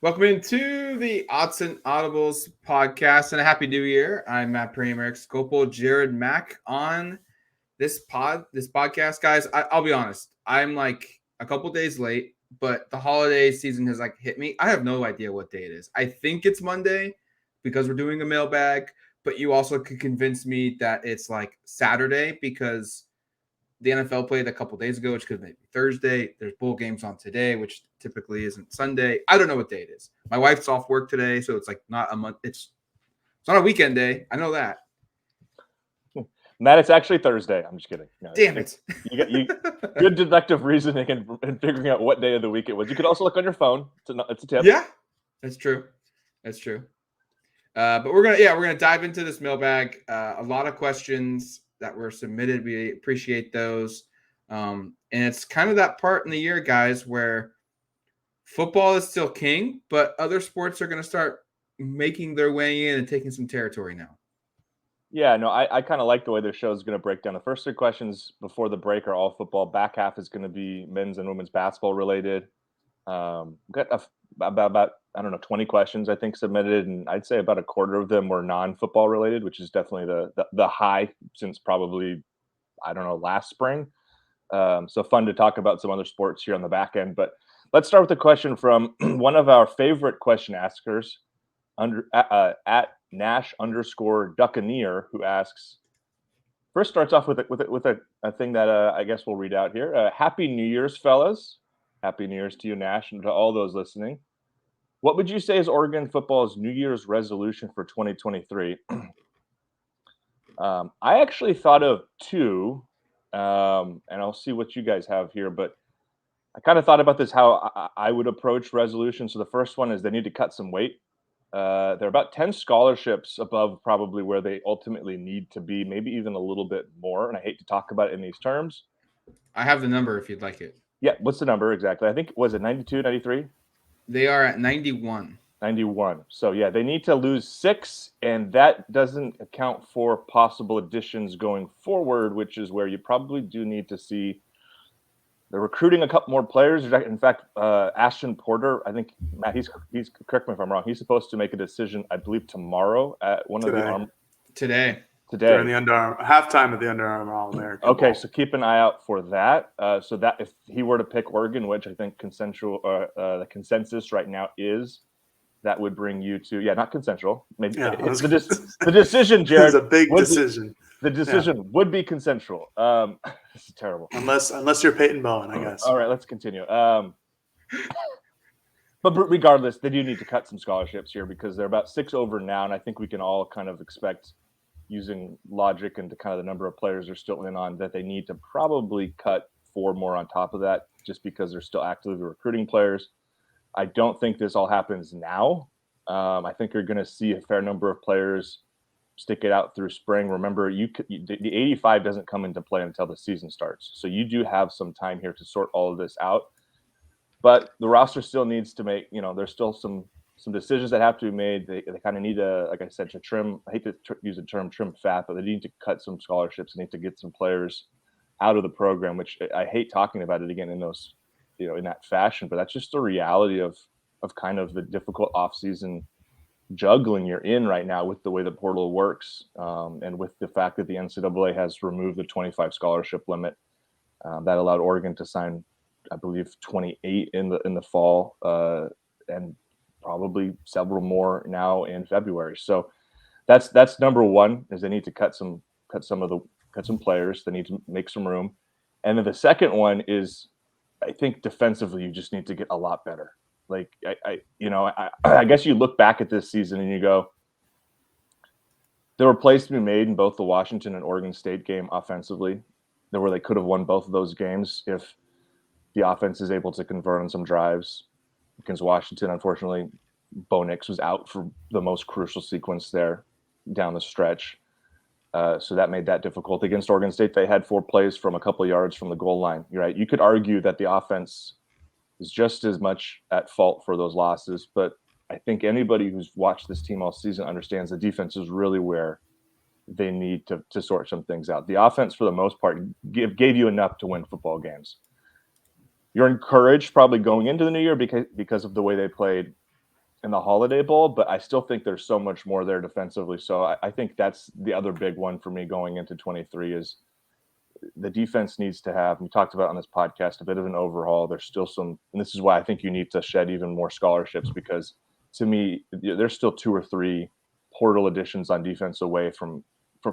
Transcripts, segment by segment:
Welcome into the Autzen Audibles Podcast and a happy new year. I'm Prehm, Erik Skopil, Jared Mack on this podcast, guys. I'll be honest, I'm like a couple days late, but the holiday season has like hit me. I have no idea what day it is. I think it's Monday because we're doing a mailbag, but you also could convince me that it's like Saturday because the NFL played a couple days ago, which could maybe Thursday. There's bowl games on today, which typically isn't Sunday. I don't know what day it is. My wife's off work today, so it's like not a month. It's not a weekend day. I know that. Matt, it's actually Thursday. I'm just kidding. No, Damn it. You good deductive reasoning and figuring out what day of the week it was. You could also look on your phone. It's a tip. Yeah, that's true. That's true. But we're gonna dive into this mailbag. A lot of questions that were submitted. We appreciate those. And it's kind of that part in the year, guys, where football is still king, but other sports are going to start making their way in and taking some territory now. Yeah, no, I kind of like the way the show is going to break down. The first three questions before the break are all football. Back half is going to be men's and women's basketball related. Got about 20 questions I think submitted, and I'd say about a quarter of them were non-football related, which is definitely the high since probably last spring. So fun to talk about some other sports here on the back end. But let's start with a question from one of our favorite question askers at Nash_Duccaneer, who asks. First starts off with a thing that I guess we'll read out here. Happy New Year's, fellas. Happy New Year's to you, Nash, and to all those listening. What would you say is Oregon football's New Year's resolution for 2023? I actually thought of two, and I'll see what you guys have here, but I kind of thought about this, how I would approach resolution. So the first one is they need to cut some weight. They're about 10 scholarships above probably where they ultimately need to be, maybe even a little bit more. And I hate to talk about it in these terms. I have the number if you'd like it. Yeah, what's the number exactly? I think, was it 92, 93? They are at 91. 91. So, yeah, they need to lose 6, and that doesn't account for possible additions going forward, which is where you probably do need to see they're recruiting a couple more players. In fact, Ashton Porter, I think, Matt, he's correct me if I'm wrong. He's supposed to make a decision, I believe, tomorrow at one of the Today. During the halftime of the Under Armour All-American. Okay, Bowl. so keep an eye out for that. So that if he were to pick Oregon, which I think the consensus right now is, that would bring you to not consensual. Maybe it's the decision, Jared. It's a big decision. The decision would be consensual. This is terrible. Unless you're Peyton Bowen, I guess. All right, let's continue. But regardless, they do need to cut some scholarships here because they're about 6 over now, and I think we can all kind of expect, using logic and the kind of the number of players they're still in on, that they need to probably cut 4 more on top of that just because they're still actively recruiting players. I don't think this all happens now. I think you're going to see a fair number of players stick it out through spring. Remember, the 85 doesn't come into play until the season starts. So you do have some time here to sort all of this out. But the roster still needs to make, there's still some decisions that have to be made. They kind of need to, like I said, to trim. I hate to use the term trim fat, but they need to cut some scholarships. They need to get some players out of the program, which I hate talking about it again in those, in that fashion. But that's just the reality of kind of the difficult offseason juggling you're in right now with the way the portal works, and with the fact that the NCAA has removed the 25 scholarship limit that allowed Oregon to sign, I believe, 28 in the fall, and probably several more now in February. So that's number one, is they need to cut some players. They need to make some room. And then the second one is, I think defensively, you just need to get a lot better. Like I guess you look back at this season and you go, there were plays to be made in both the Washington and Oregon State game offensively, where they could have won both of those games if the offense is able to convert on some drives. Against Washington, unfortunately, Bo Nix was out for the most crucial sequence there down the stretch. So that made that difficult. Against Oregon State, they had 4 plays from a couple of yards from the goal line. You're right. You could argue that the offense is just as much at fault for those losses, but I think anybody who's watched this team all season understands the defense is really where they need to sort some things out. The offense, for the most part, gave you enough to win football games. You're encouraged probably going into the new year because of the way they played in the Holiday Bowl, but I still think there's so much more there defensively. So I think that's the other big one for me going into 23 is the defense needs to have, we talked about on this podcast, a bit of an overhaul. There's still some, and this is why I think you need to shed even more scholarships, because to me, there's still 2 or 3 portal additions on defense away from,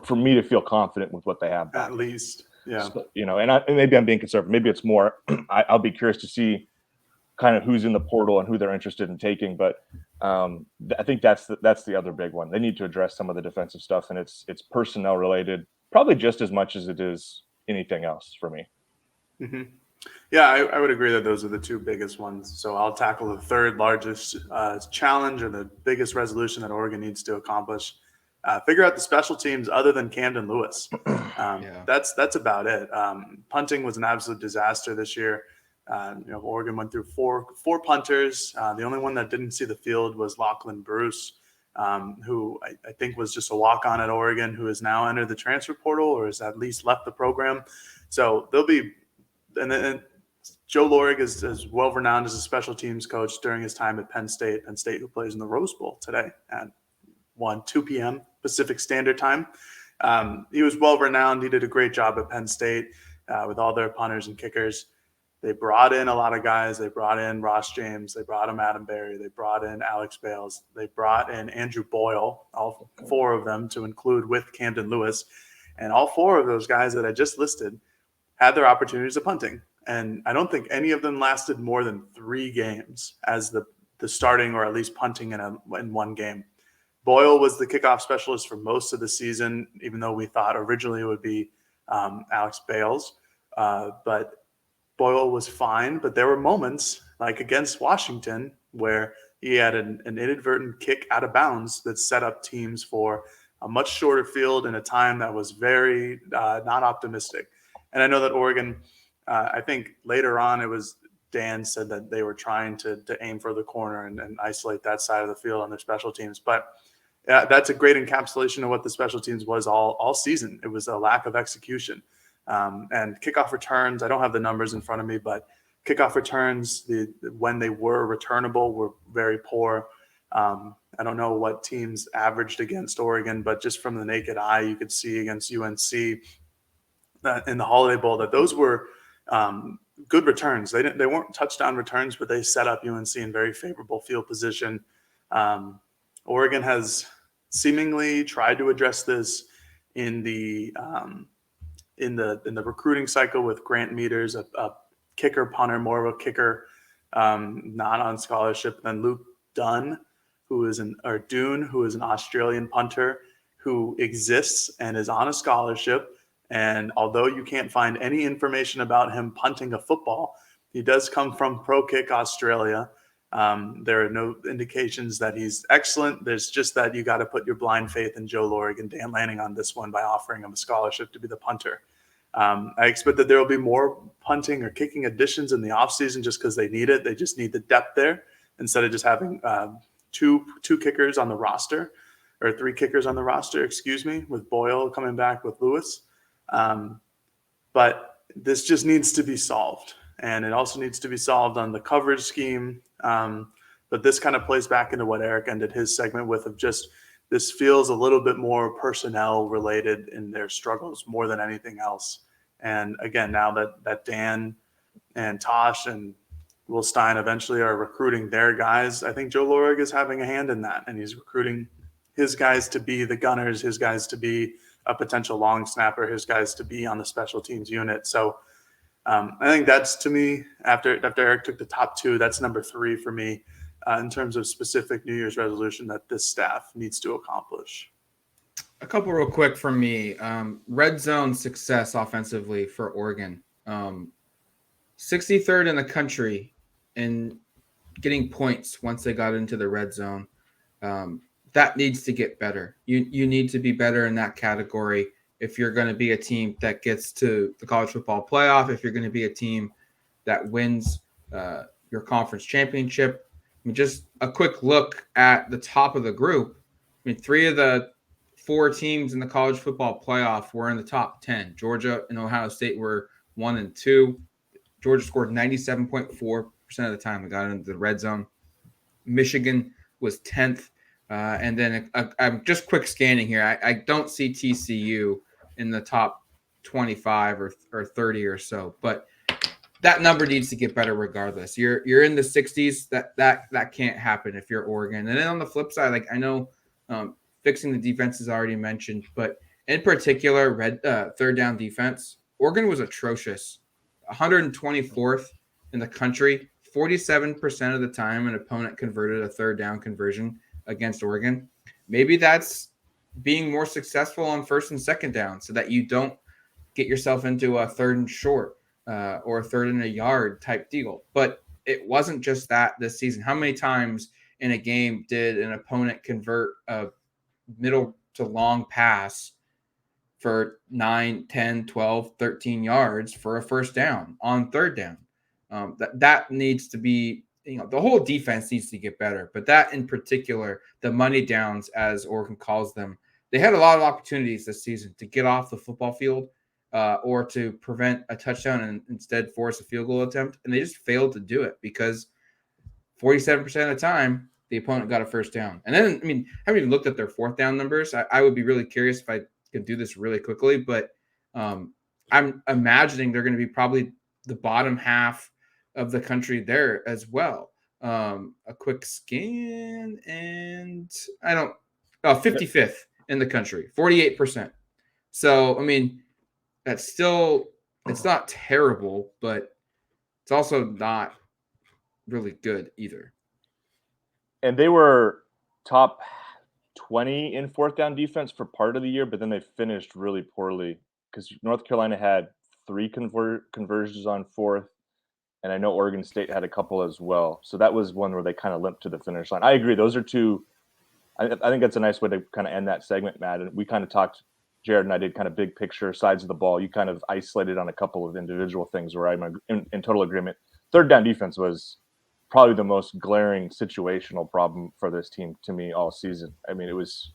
for me to feel confident with what they have. At least. Yeah. So, and maybe I'm being conservative. Maybe it's more, I'll be curious to see kind of who's in the portal and who they're interested in taking. But I think that's the other big one. They need to address some of the defensive stuff, and it's personnel related, probably just as much as it is anything else for me. Mm-hmm. Yeah, I would agree that those are the 2 biggest ones. So I'll tackle the third largest challenge, or the biggest resolution that Oregon needs to accomplish. Figure out the special teams other than Camden Lewis. That's about it. Punting was an absolute disaster this year. Oregon went through four punters. The only one that didn't see the field was Lachlan Bruce, who I think was just a walk-on at Oregon, who has now entered the transfer portal or has at least left the program. So there'll be – and then Joe Lorig is well-renowned as a special teams coach during his time at Penn State, who plays in the Rose Bowl today at 2 p.m. Pacific Standard Time. He was well-renowned. He did a great job at Penn State with all their punters and kickers. They brought in a lot of guys. They brought in Ross James. They brought in Adam Berry. They brought in Alex Bales. They brought in Andrew Boyle, all 4 of them to include with Camden Lewis. And all 4 of those guys that I just listed had their opportunities of punting. And I don't think any of them lasted more than 3 games as the starting, or at least punting in one game. Boyle was the kickoff specialist for most of the season, even though we thought originally it would be Alex Bales. But Boyle was fine, but there were moments like against Washington where he had an inadvertent kick out of bounds that set up teams for a much shorter field in a time that was very not optimistic. And I know that Oregon, I think later on it was Dan said that they were trying to aim for the corner and isolate that side of the field on their special teams. But that's a great encapsulation of what the special teams was all season. It was a lack of execution. And kickoff returns, I don't have the numbers in front of me, but kickoff returns, when they were returnable, were very poor. I don't know what teams averaged against Oregon, but just from the naked eye, you could see against UNC that in the Holiday Bowl that those were good returns. They weren't touchdown returns, but they set up UNC in very favorable field position. Oregon has seemingly tried to address this in the recruiting cycle with Grant Meters, a kicker punter, more of a kicker, not on scholarship, than Luke Dunn, who is an Australian punter who exists and is on a scholarship. And although you can't find any information about him punting a football, he does come from Pro Kick Australia. There are no indications that he's excellent. There's just that you got to put your blind faith in Joe Lorig and Dan Lanning on this one by offering him a scholarship to be the punter. I expect that there will be more punting or kicking additions in the offseason just because they need it. They just need the depth there instead of just having two kickers on the roster, or 3 kickers on the roster, with Boyle coming back with Lewis. But this just needs to be solved. And it also needs to be solved on the coverage scheme. But this kind of plays back into what Erik ended his segment with, of just this feels a little bit more personnel related in their struggles more than anything else. And again, now that Dan and Tosh and Will Stein eventually are recruiting their guys, I think Joe Lorig is having a hand in that. And he's recruiting his guys to be the gunners, his guys to be a potential long snapper, his guys to be on the special teams unit. So I think that's, to me, after Erik took the top 2, that's number 3 for me in terms of specific New Year's resolution that this staff needs to accomplish. A couple real quick from me. Red zone success offensively for Oregon. 63rd in the country in getting points once they got into the red zone. That needs to get better. You need to be better in that category if you're going to be a team that gets to the college football playoff, if you're going to be a team that wins your conference championship. I mean, just a quick look at the top of the group. I mean, 3 of the 4 teams in the college football playoff were in the top 10. Georgia and Ohio State were 1 and 2. Georgia scored 97.4% of the time they got into the red zone. Michigan was 10th. And then I'm just quick scanning here. I don't see TCU in the top 25 or 30 or so, but that number needs to get better regardless. You're in the 60s. That can't happen if you're Oregon. And then on the flip side, like I know fixing the defense is already mentioned, but in particular, third down defense, Oregon was atrocious. 124th in the country. 47% of the time an opponent converted a third down conversion against Oregon. Maybe that's being more successful on first and second down so that you don't get yourself into a third and short or a third and a yard type deal. But it wasn't just that this season. How many times in a game did an opponent convert a middle to long pass for 9, 10, 12, 13 yards for a first down on third down? That needs to be, the whole defense needs to get better. But that in particular, the money downs, as Oregon calls them, they had a lot of opportunities this season to get off the football field or to prevent a touchdown and instead force a field goal attempt. And they just failed to do it because 47% of the time, the opponent got a first down. And then, I haven't even looked at their fourth down numbers. I would be really curious if I could do this really quickly, but I'm imagining they're going to be probably the bottom half of the country there as well. A quick scan, and 55th in the country, 48%. So, that's still, it's not terrible, but it's also not really good either. And they were top 20 in fourth down defense for part of the year, but then they finished really poorly because North Carolina had 3 conversions on fourth, and I know Oregon State had a couple as well. So that was one where they kind of limped to the finish line. I agree. Those are two. I think that's a nice way to kind of end that segment, Matt. And we kind of talked, Jared and I did kind of big picture sides of the ball. You kind of isolated on a couple of individual things where I'm in total agreement. Third down defense was probably the most glaring situational problem for this team to me all season. It was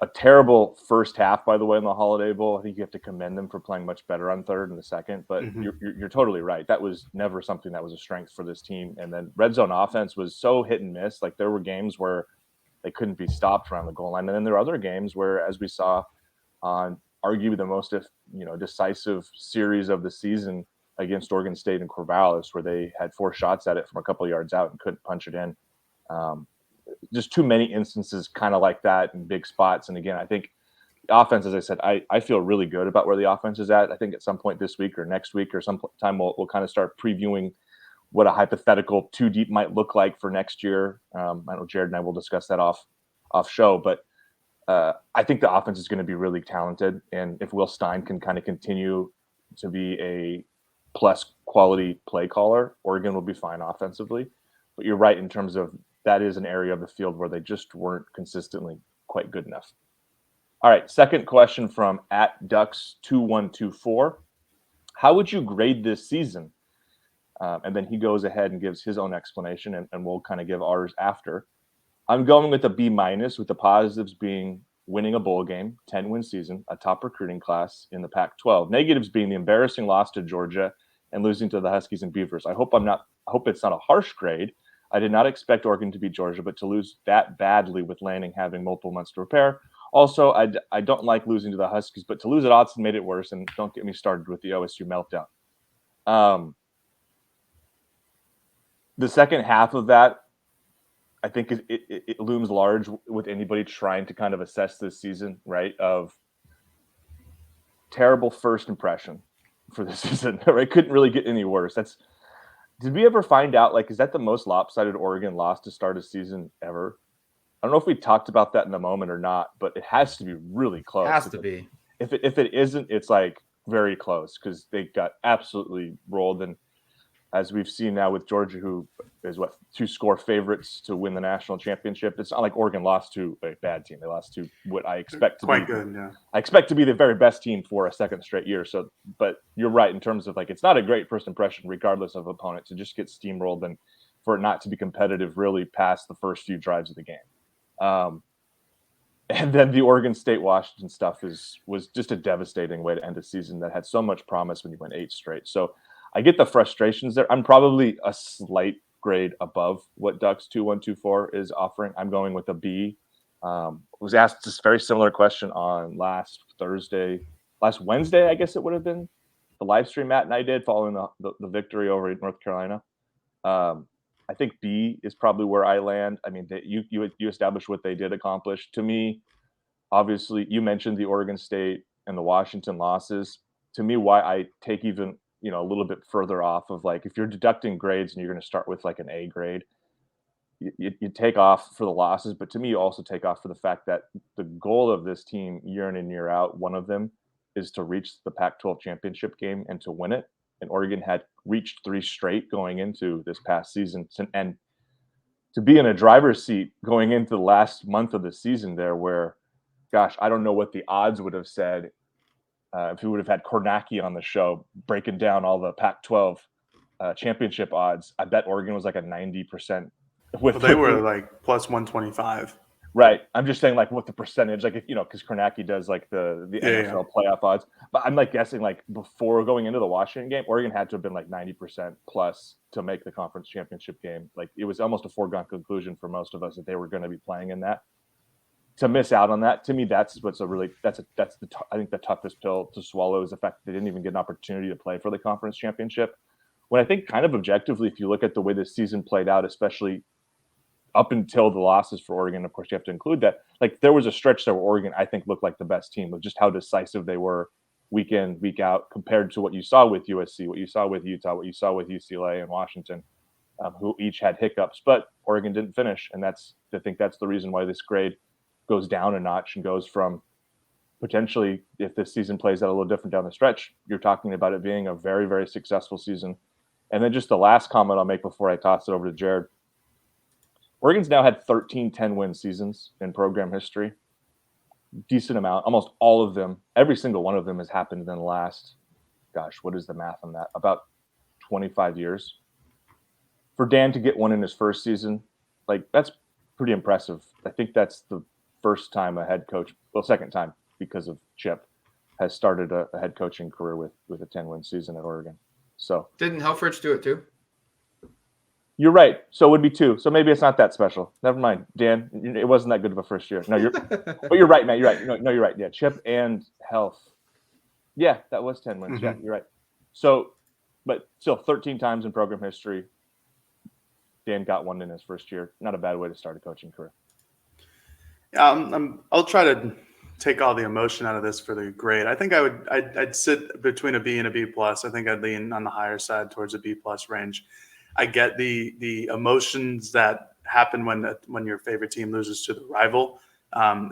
a terrible first half, by the way, in the Holiday Bowl. I think you have to commend them for playing much better on third and the second, but you're totally right. That was never something that was a strength for this team. And then red zone offense was so hit and miss. Like there were games where they couldn't be stopped around the goal line. And then there are other games where, as we saw on arguably the most, decisive series of the season against Oregon State and Corvallis, where they had 4 shots at it from a couple of yards out and couldn't punch it in. Just too many instances kind of like that in big spots. And again, I think the offense, as I said, I feel really good about where the offense is at. I think at some point this week or next week or sometime we'll kind of start previewing what a hypothetical 2 deep might look like for next year. I know Jared and I will discuss that off show, but I think the offense is going to be really talented. And if Will Stein can kind of continue to be a plus quality play caller, Oregon will be fine offensively. But you're right in terms of that is an area of the field where they just weren't consistently quite good enough. All right, second question from @Ducks2124. How would you grade this season? And then he goes ahead and gives his own explanation, and we'll kind of give ours after. I'm going with a B-, with the positives being winning a bowl game, 10-win season, a top recruiting class in the Pac-12. Negatives being the embarrassing loss to Georgia and losing to the Huskies and Beavers. I hope it's not a harsh grade. I did not expect Oregon to beat Georgia, but to lose that badly with Lanning having multiple months to prepare. Also, I don't like losing to the Huskies, but to lose at Autzen made it worse, and don't get me started with the OSU meltdown. The second half of that, I think it looms large with anybody trying to kind of assess this season, right? Of terrible first impression for this season, right? Couldn't really get any worse. Did we ever find out, is that the most lopsided Oregon loss to start a season ever? I don't know if we talked about that in the moment or not, but it has to be really close. It has to be. If it isn't, it's very close because they got absolutely rolled. And as we've seen now with Georgia, who is 2-score favorites to win the national championship, it's not like Oregon lost to a bad team. They lost to what I expect to be quite good. Yeah, I expect to be the very best team for a second straight year. So, but you're right in terms of it's not a great first impression, regardless of opponent, to just get steamrolled and for it not to be competitive really past the first few drives of the game. And then the Oregon State Washington stuff was just a devastating way to end a season that had so much promise when you went 8 straight. So I get the frustrations there. I'm probably a slight grade above what Ducks 2124 is offering. I'm going with a B. Was asked this very similar question on last Wednesday, I guess it would have been, the live stream Matt and I did following the victory over in North Carolina. I think B is probably where I land. I mean, you established what they did accomplish. To me, obviously, you mentioned the Oregon State and the Washington losses. To me, why I take even a little bit further off of, like, if you're deducting grades and you're going to start with like an A grade, you take off for the losses, but to me, you also take off for the fact that the goal of this team year in and year out, one of them is to reach the Pac-12 championship game and to win it. And Oregon had reached 3 straight going into this past season. And to be in a driver's seat going into the last month of the season there, where, gosh, I don't know what the odds would have said if we would have had Kornacki on the show breaking down all the Pac-12 championship odds. I bet Oregon was like a 90%. They were like plus 125. Right. I'm just saying, like, what the percentage, like, if because Kornacki does like the NFL playoff odds. But I'm like guessing, like, before going into the Washington game, Oregon had to have been like 90% plus to make the conference championship game. Like, it was almost a foregone conclusion for most of us that they were going to be playing in that. To miss out on that, to me, that's I think the toughest pill to swallow, is the fact that they didn't even get an opportunity to play for the conference championship. When I think, kind of objectively, if you look at the way this season played out, especially up until the losses for Oregon, of course, you have to include that. Like, there was a stretch there where Oregon, I think, looked like the best team with just how decisive they were week in, week out, compared to what you saw with USC, what you saw with Utah, what you saw with UCLA and Washington, who each had hiccups. But Oregon didn't finish, and I think that's the reason why this grade goes down a notch and goes from, potentially, if this season plays out a little different down the stretch, you're talking about it being a very, very successful season. And then just the last comment I'll make before I toss it over to Jared. Oregon's now had 13 10-win seasons in program history. Decent amount. Almost all of them, every single one of them has happened in the last, gosh, what is the math on that? About 25 years. For Dan to get one in his first season, like, that's pretty impressive. I think that's the first time a head coach, second time, because of Chip, has started a head coaching career with a 10-win season at Oregon. So didn't Helfrich do it too? You're right. So it would be 2. So maybe it's not that special. Never mind, Dan. It wasn't that good of a first year. No, but you're right, Matt. You're right. No, you're right. Yeah, Chip and Health. Yeah, that was 10 wins. Mm-hmm. Yeah, you're right. So, but still, 13 times in program history, Dan got one in his first year. Not a bad way to start a coaching career. Yeah, I'll try to take all the emotion out of this for the grade. I think I'd sit between a B and a B plus. I think I'd lean on the higher side towards a B plus range. I get the emotions that happen when your favorite team loses to the rival,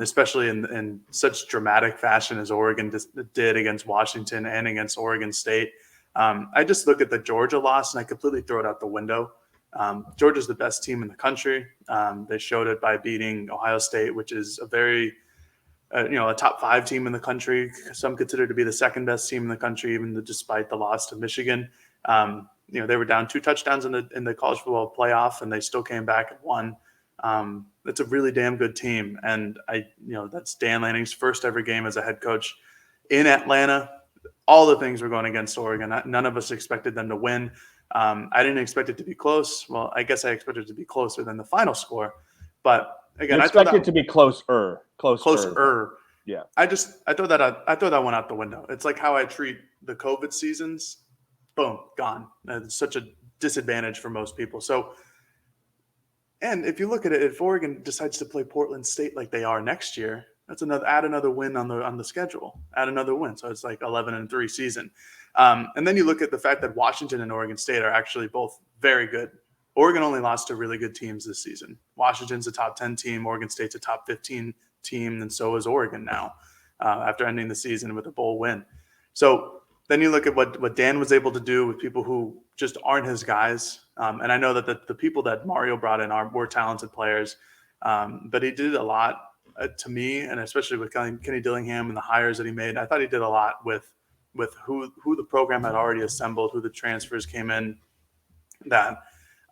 especially in such dramatic fashion as Oregon did against Washington and against Oregon State. I just look at the Georgia loss and I completely throw it out the window. Georgia's the best team in the country. They showed it by beating Ohio State, which is a very a top 5 team in the country. Some consider to be the second best team in the country, even despite the loss to Michigan. They were down 2 touchdowns in the college football playoff, and they still came back and won. It's a really damn good team, and that's Dan Lanning's first ever game as a head coach in Atlanta. All the things were going against Oregon. None of us expected them to win. I didn't expect it to be close. Well, I guess I expected it to be closer than the final score, but again, I expected it to be closer. Yeah, I throw that one out the window. It's like how I treat the COVID seasons. Boom, gone. It's such a disadvantage for most people. So, and if you look at it, if Oregon decides to play Portland State like they are next year, that's add another win on the schedule. Add another win, so it's like 11-3 season. And then you look at the fact that Washington and Oregon State are actually both very good. Oregon only lost to really good teams this season. Washington's a top 10 team. Oregon State's a top 15 team, and so is Oregon now after ending the season with a bowl win. So then you look at what Dan was able to do with people who just aren't his guys. And I know that the people that Mario brought in were talented players, but he did a lot to me, and especially with Kenny Dillingham and the hires that he made. I thought he did a lot with who the program had already assembled, who the transfers came in, that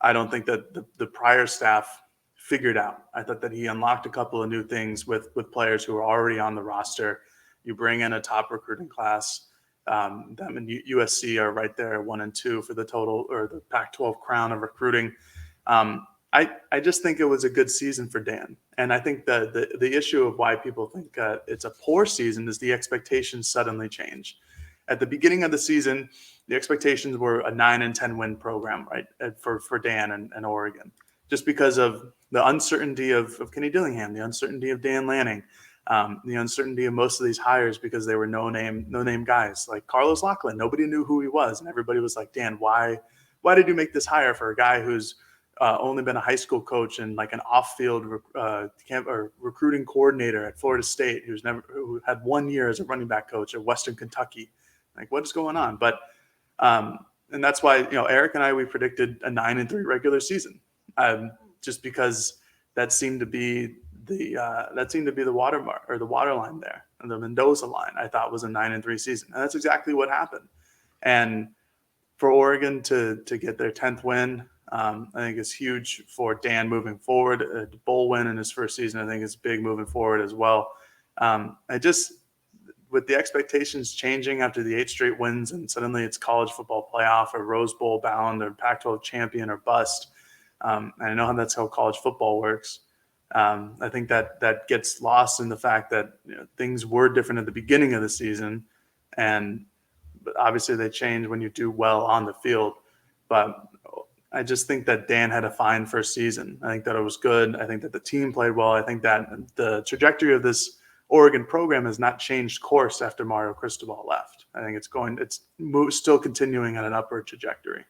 I don't think that the prior staff figured out. I thought that he unlocked a couple of new things with players who were already on the roster. You bring in a top recruiting class. Them and USC are right there 1 and 2 for the total or the Pac-12 crown of recruiting. I just think it was a good season for Dan. And I think the issue of why people think it's a poor season is the expectations suddenly change. At the beginning of the season, the expectations were a 9-10 win program, right, for Dan and Oregon, just because of the uncertainty of Kenny Dillingham, the uncertainty of Dan Lanning, the uncertainty of most of these hires because they were no name guys like Carlos Loughlin. Nobody knew who he was, and everybody was like, Dan, why did you make this hire for a guy who's only been a high school coach and like an off-field recruiting coordinator at Florida State, who had 1 year as a running back coach at Western Kentucky? Like, what is going on? But and that's why Erik and I, we predicted a 9-3 regular season, just because that seemed to be the watermark or the waterline there, and the Mendoza line I thought was a 9-3 season, and that's exactly what happened. And for Oregon to get their 10th win, I think is huge for Dan moving forward. A bowl win in his first season, I think, is big moving forward as well. With the expectations changing after the 8 straight wins, and suddenly it's college football playoff or Rose Bowl bound or Pac-12 champion or bust. And I know that's how college football works. I think that gets lost in the fact that things were different at the beginning of the season, but obviously they change when you do well on the field. But I just think that Dan had a fine first season. I think that it was good. I think that the team played well. I think that the trajectory of this Oregon program has not changed course after Mario Cristobal left. I think it's still continuing on an upward trajectory.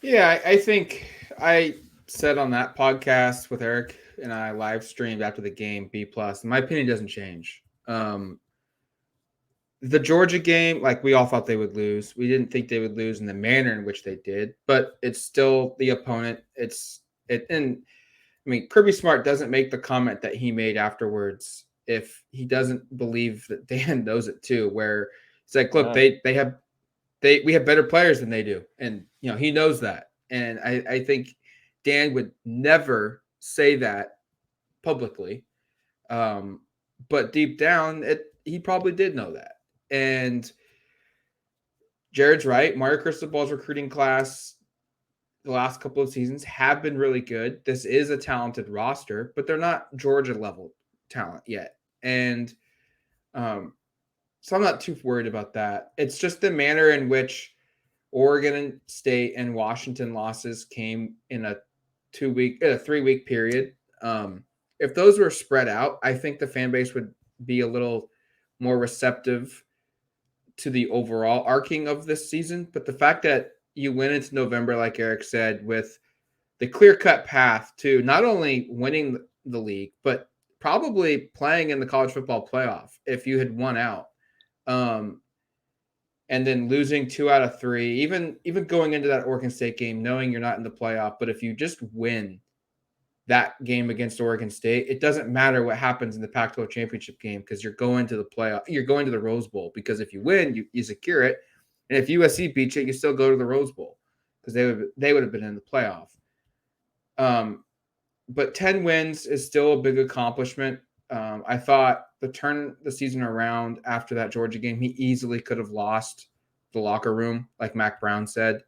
Yeah, I think I said on that podcast with Erik and I live streamed after the game B+. My opinion doesn't change. The Georgia game, like, we all thought they would lose. We didn't think they would lose in the manner in which they did, but it's still the opponent. And I mean, Kirby Smart doesn't make the comment that he made afterwards if he doesn't believe that Dan knows it too, where it's like, look, we have better players than they do. And, he knows that. And I think Dan would never say that publicly. But deep down, he probably did know that. And Jared's right. Mario Cristobal's recruiting class the last couple of seasons have been really good. This is a talented roster, but they're not Georgia level talent yet. And so I'm not too worried about that. It's just the manner in which Oregon State and Washington losses came in a 3-week period. If those were spread out, I think the fan base would be a little more receptive to the overall arcing of this season. But the fact that you went into November, like Erik said, with the clear-cut path to not only winning the league, but probably playing in the college football playoff if you had won out. And then losing 2 out of 3, even going into that Oregon State game, knowing you're not in the playoff, but if you just win that game against Oregon State, it doesn't matter what happens in the Pac-12 championship game because you're going to the playoff. You're going to the Rose Bowl because if you win, you secure it. And if USC beats you, you still go to the Rose Bowl because they would have been in the playoff. But 10 wins is still a big accomplishment. I thought turn the season around after that Georgia game, he easily could have lost the locker room, like Mac Brown said,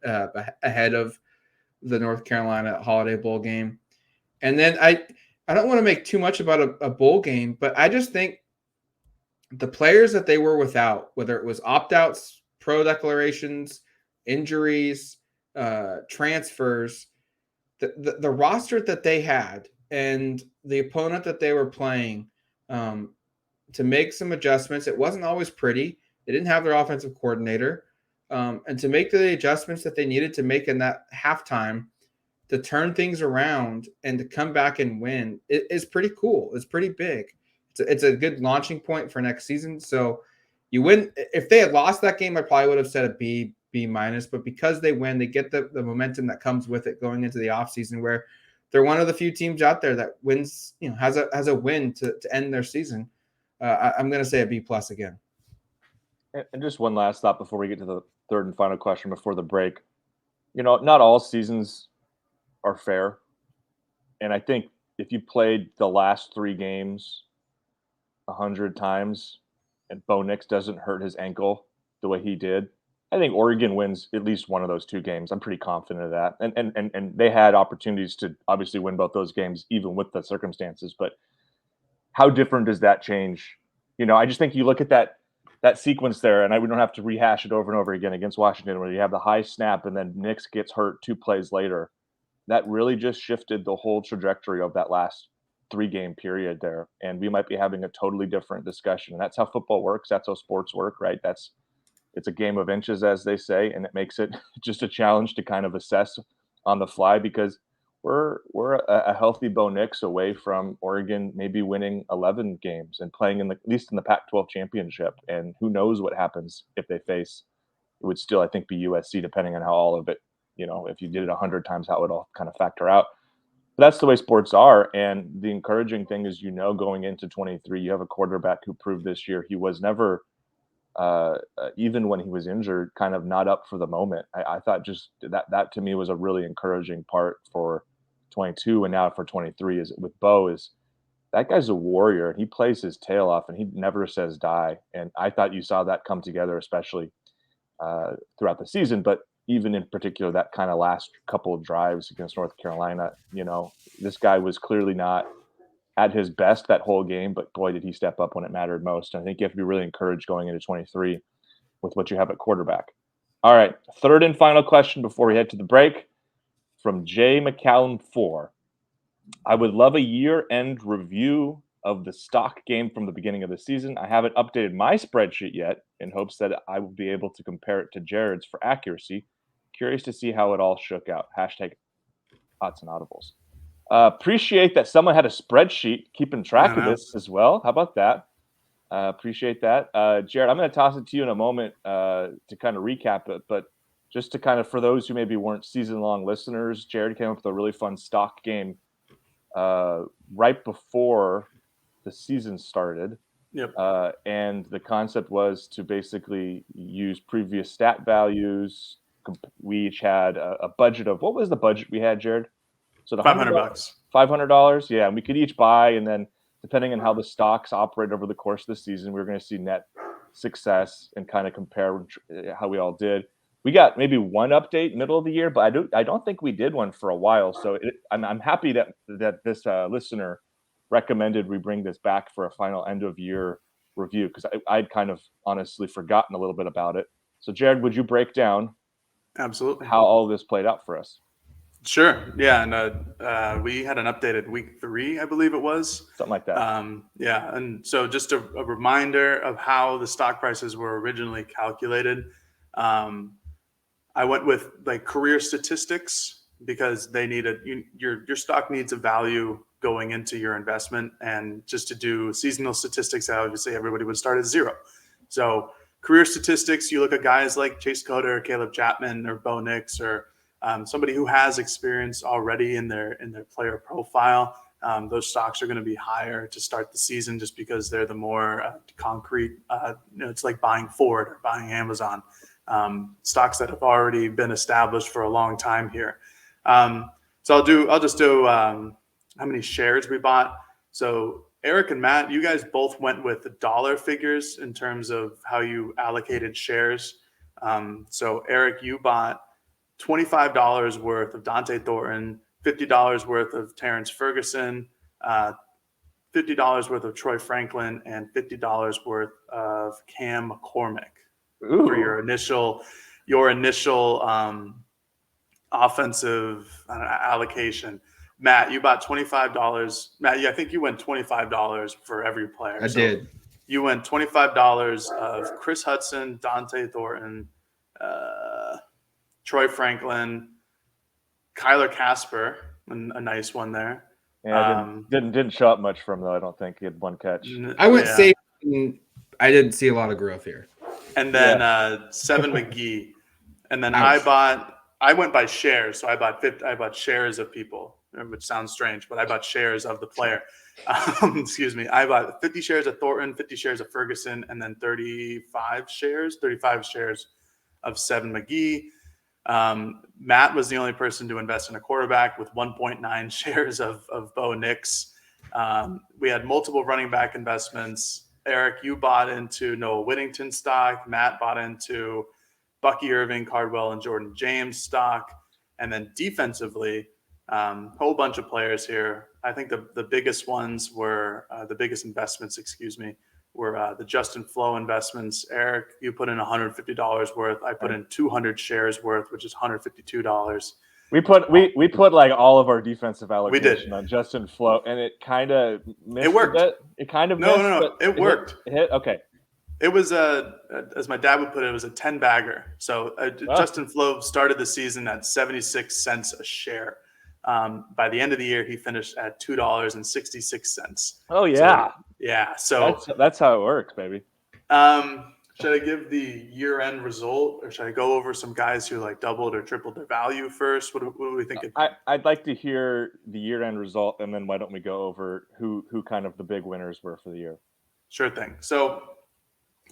ahead of the North Carolina Holiday Bowl game. And then I don't want to make too much about a bowl game, but I just think the players that they were without, whether it was opt-outs, pro declarations, injuries, transfers, the roster that they had and the opponent that they were playing, to make some adjustments. It wasn't always pretty. They didn't have their offensive coordinator. And to make the adjustments that they needed to make in that halftime to turn things around and to come back and win is pretty cool. It's pretty big. It's a good launching point for next season. So you win. If they had lost that game, I probably would have said a B-, but because they win, they get the momentum that comes with it going into the offseason where they're one of the few teams out there that wins, has a win to end their season. I'm going to say a B+ again. And just one last thought before we get to the third and final question before the break. Not all seasons are fair. And I think if you played the last 3 games 100 times and Bo Nix doesn't hurt his ankle the way he did, I think Oregon wins at least one of those two games. I'm pretty confident of that. And they had opportunities to obviously win both those games, even with the circumstances. But how different does that change? I just think you look at that sequence there, and we don't have to rehash it over and over again against Washington, where you have the high snap and then Nix gets hurt 2 plays later. That really just shifted the whole trajectory of that last 3-game period there. And we might be having a totally different discussion. And that's how football works. That's how sports work, right? It's a game of inches, as they say, and it makes it just a challenge to kind of assess on the fly, because we're a healthy Bo Nix away from Oregon maybe winning 11 games and playing at least in the Pac-12 championship. And who knows what happens if they face, it would still, I think, be USC, depending on how all of it, if you did it 100 times, how it would all kind of factor out. But that's the way sports are. And the encouraging thing is, going into 23, you have a quarterback who proved this year he was never, even when he was injured, kind of not up for the moment. I thought just that to me was a really encouraging part for 22, and now for 23 is with Bo, is that guy's a warrior, and he plays his tail off, and he never says die. And I thought you saw that come together, especially throughout the season, but even in particular that kind of last couple of drives against North Carolina. This guy was clearly not at his best that whole game, but boy, did he step up when it mattered most. And I think you have to be really encouraged going into 23 with what you have at quarterback. All right, third and final question before we head to the break from Jay McCallum 4. I would love a year-end review of the stock game from the beginning of the season. I haven't updated my spreadsheet yet in hopes that I will be able to compare it to Jared's for accuracy. Curious to see how it all shook out. Hashtag Autzen Audibles. Appreciate that someone had a spreadsheet keeping track of this as well. How about that? Appreciate that. Jared, I'm going to toss it to you in a moment to kind of recap it, but just to kind of, for those who maybe weren't season-long listeners, Jared came up with a really fun stock game right before the season started. Yep. And the concept was to basically use previous stat values. We each had a budget of, what was the budget we had, Jared? So $500. $500. Yeah. And we could each buy, and then depending on how the stocks operate over the course of the season, we were going to see net success and kind of compare how we all did. We got maybe one update middle of the year, but I don't think we did one for a while. So I'm happy that this listener recommended we bring this back for a final end of year review, because I'd kind of honestly forgotten a little bit about it. So Jared, would you break down Absolutely how all this played out for us? Sure. Yeah. And we had an updated week 3, I believe it was. Something like that. Yeah. And so just a reminder of how the stock prices were originally calculated. I went with like career statistics, because they needed your stock needs a value going into your investment. And just to do seasonal statistics, obviously everybody would start at 0. So career statistics, you look at guys like Chase Coder, or Caleb Chapman, or Bo Nix, or somebody who has experience already in their player profile. Those stocks are going to be higher to start the season, just because they're the more concrete. It's like buying Ford or buying Amazon, stocks that have already been established for a long time here. So I'll just do how many shares we bought. So Erik and Matt, you guys both went with the dollar figures in terms of how you allocated shares. So Erik, you bought $25 worth of Dante Thornton, $50 worth of Terrence Ferguson, $50 worth of Troy Franklin, and $50 worth of Cam McCormick. Ooh. For your initial offensive allocation. Matt, you bought $25. Matt, I think you went $25 for every player. I did. You went $25 of Chris Hudson, Dante Thornton, Troy Franklin, Kyler Casper, a nice one there. Yeah, didn't show up much from, though. I don't think he had one catch. I went safe. I didn't see a lot of growth here. And then Seven McGee, and then I went by shares. So I bought shares of people, which sounds strange, but I bought shares of the player. Excuse me. I bought 50 shares of Thornton, 50 shares of Ferguson, and then 35 shares of Seven McGee. Matt was the only person to invest in a quarterback with 1.9 shares of Bo Nix. We had multiple running back investments. Erik, you bought into Noah Whittington stock. Matt bought into Bucky Irving, Cardwell, and Jordan James stock. And then defensively, whole bunch of players here. I think the biggest ones were the biggest investments, were the Justin Flo investments. Eric, you put in $150 worth. I put in 200 shares worth, which is $152. We put like all of our defensive allocation did. on Justin Flo, and it kind of missed. It worked. It kind of no. It worked. It hit. Okay. It was as my dad would put it, it was a 10-bagger. So Justin Flo started the season at 76 cents a share. By the end of the year, he finished at $2.66. Oh yeah, So that's how it works, baby. Should I give the year-end result, or should I go over some guys who like doubled or tripled their value first? What do we think? I'd like to hear the year-end result, and then why don't we go over who kind of the big winners were for the year? Sure thing. So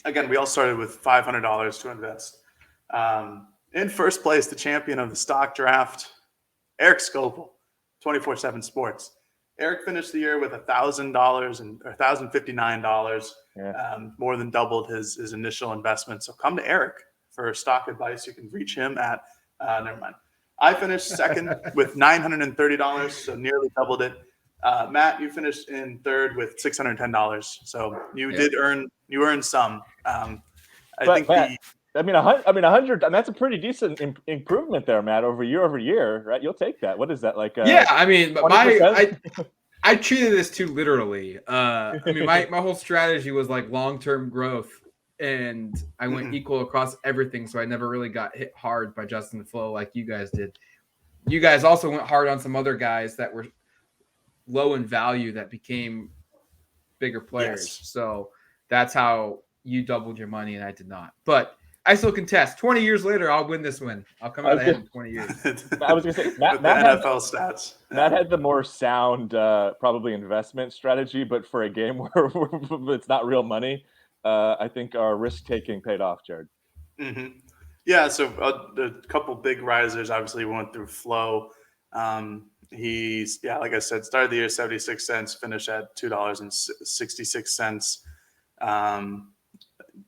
again, we all started with $500 to invest. In first place, the champion of the stock draft, Erik Skopil, 24/7 Sports. Eric finished the year with $1,059, more than doubled his initial investment. So come to Eric for stock advice. You can reach him at never mind. I finished second with $930, so nearly doubled it. Matt, you finished in third with $610, so you did earn some. I mean, 100. That's a pretty decent improvement there, Matt, over year, right? You'll take that. What is that like? I mean, I treated this too literally. I mean, my whole strategy was like long-term growth, and I went equal across everything, so I never really got hit hard by Justin Flo like you guys did. You guys also went hard on some other guys that were low in value that became bigger players. Yes. So that's how you doubled your money, and I did not. But I still contest. 20 years later, I'll win this win. I'll come out ahead in 20 years. I was going to say, Matt NFL stats. Matt had the more sound, probably investment strategy, but for a game where it's not real money, I think our risk-taking paid off, Jared. Mm-hmm. Yeah, so a couple big risers. Obviously, we went through Flo. He's, like I said, started the year 76 cents, finished at $2.66.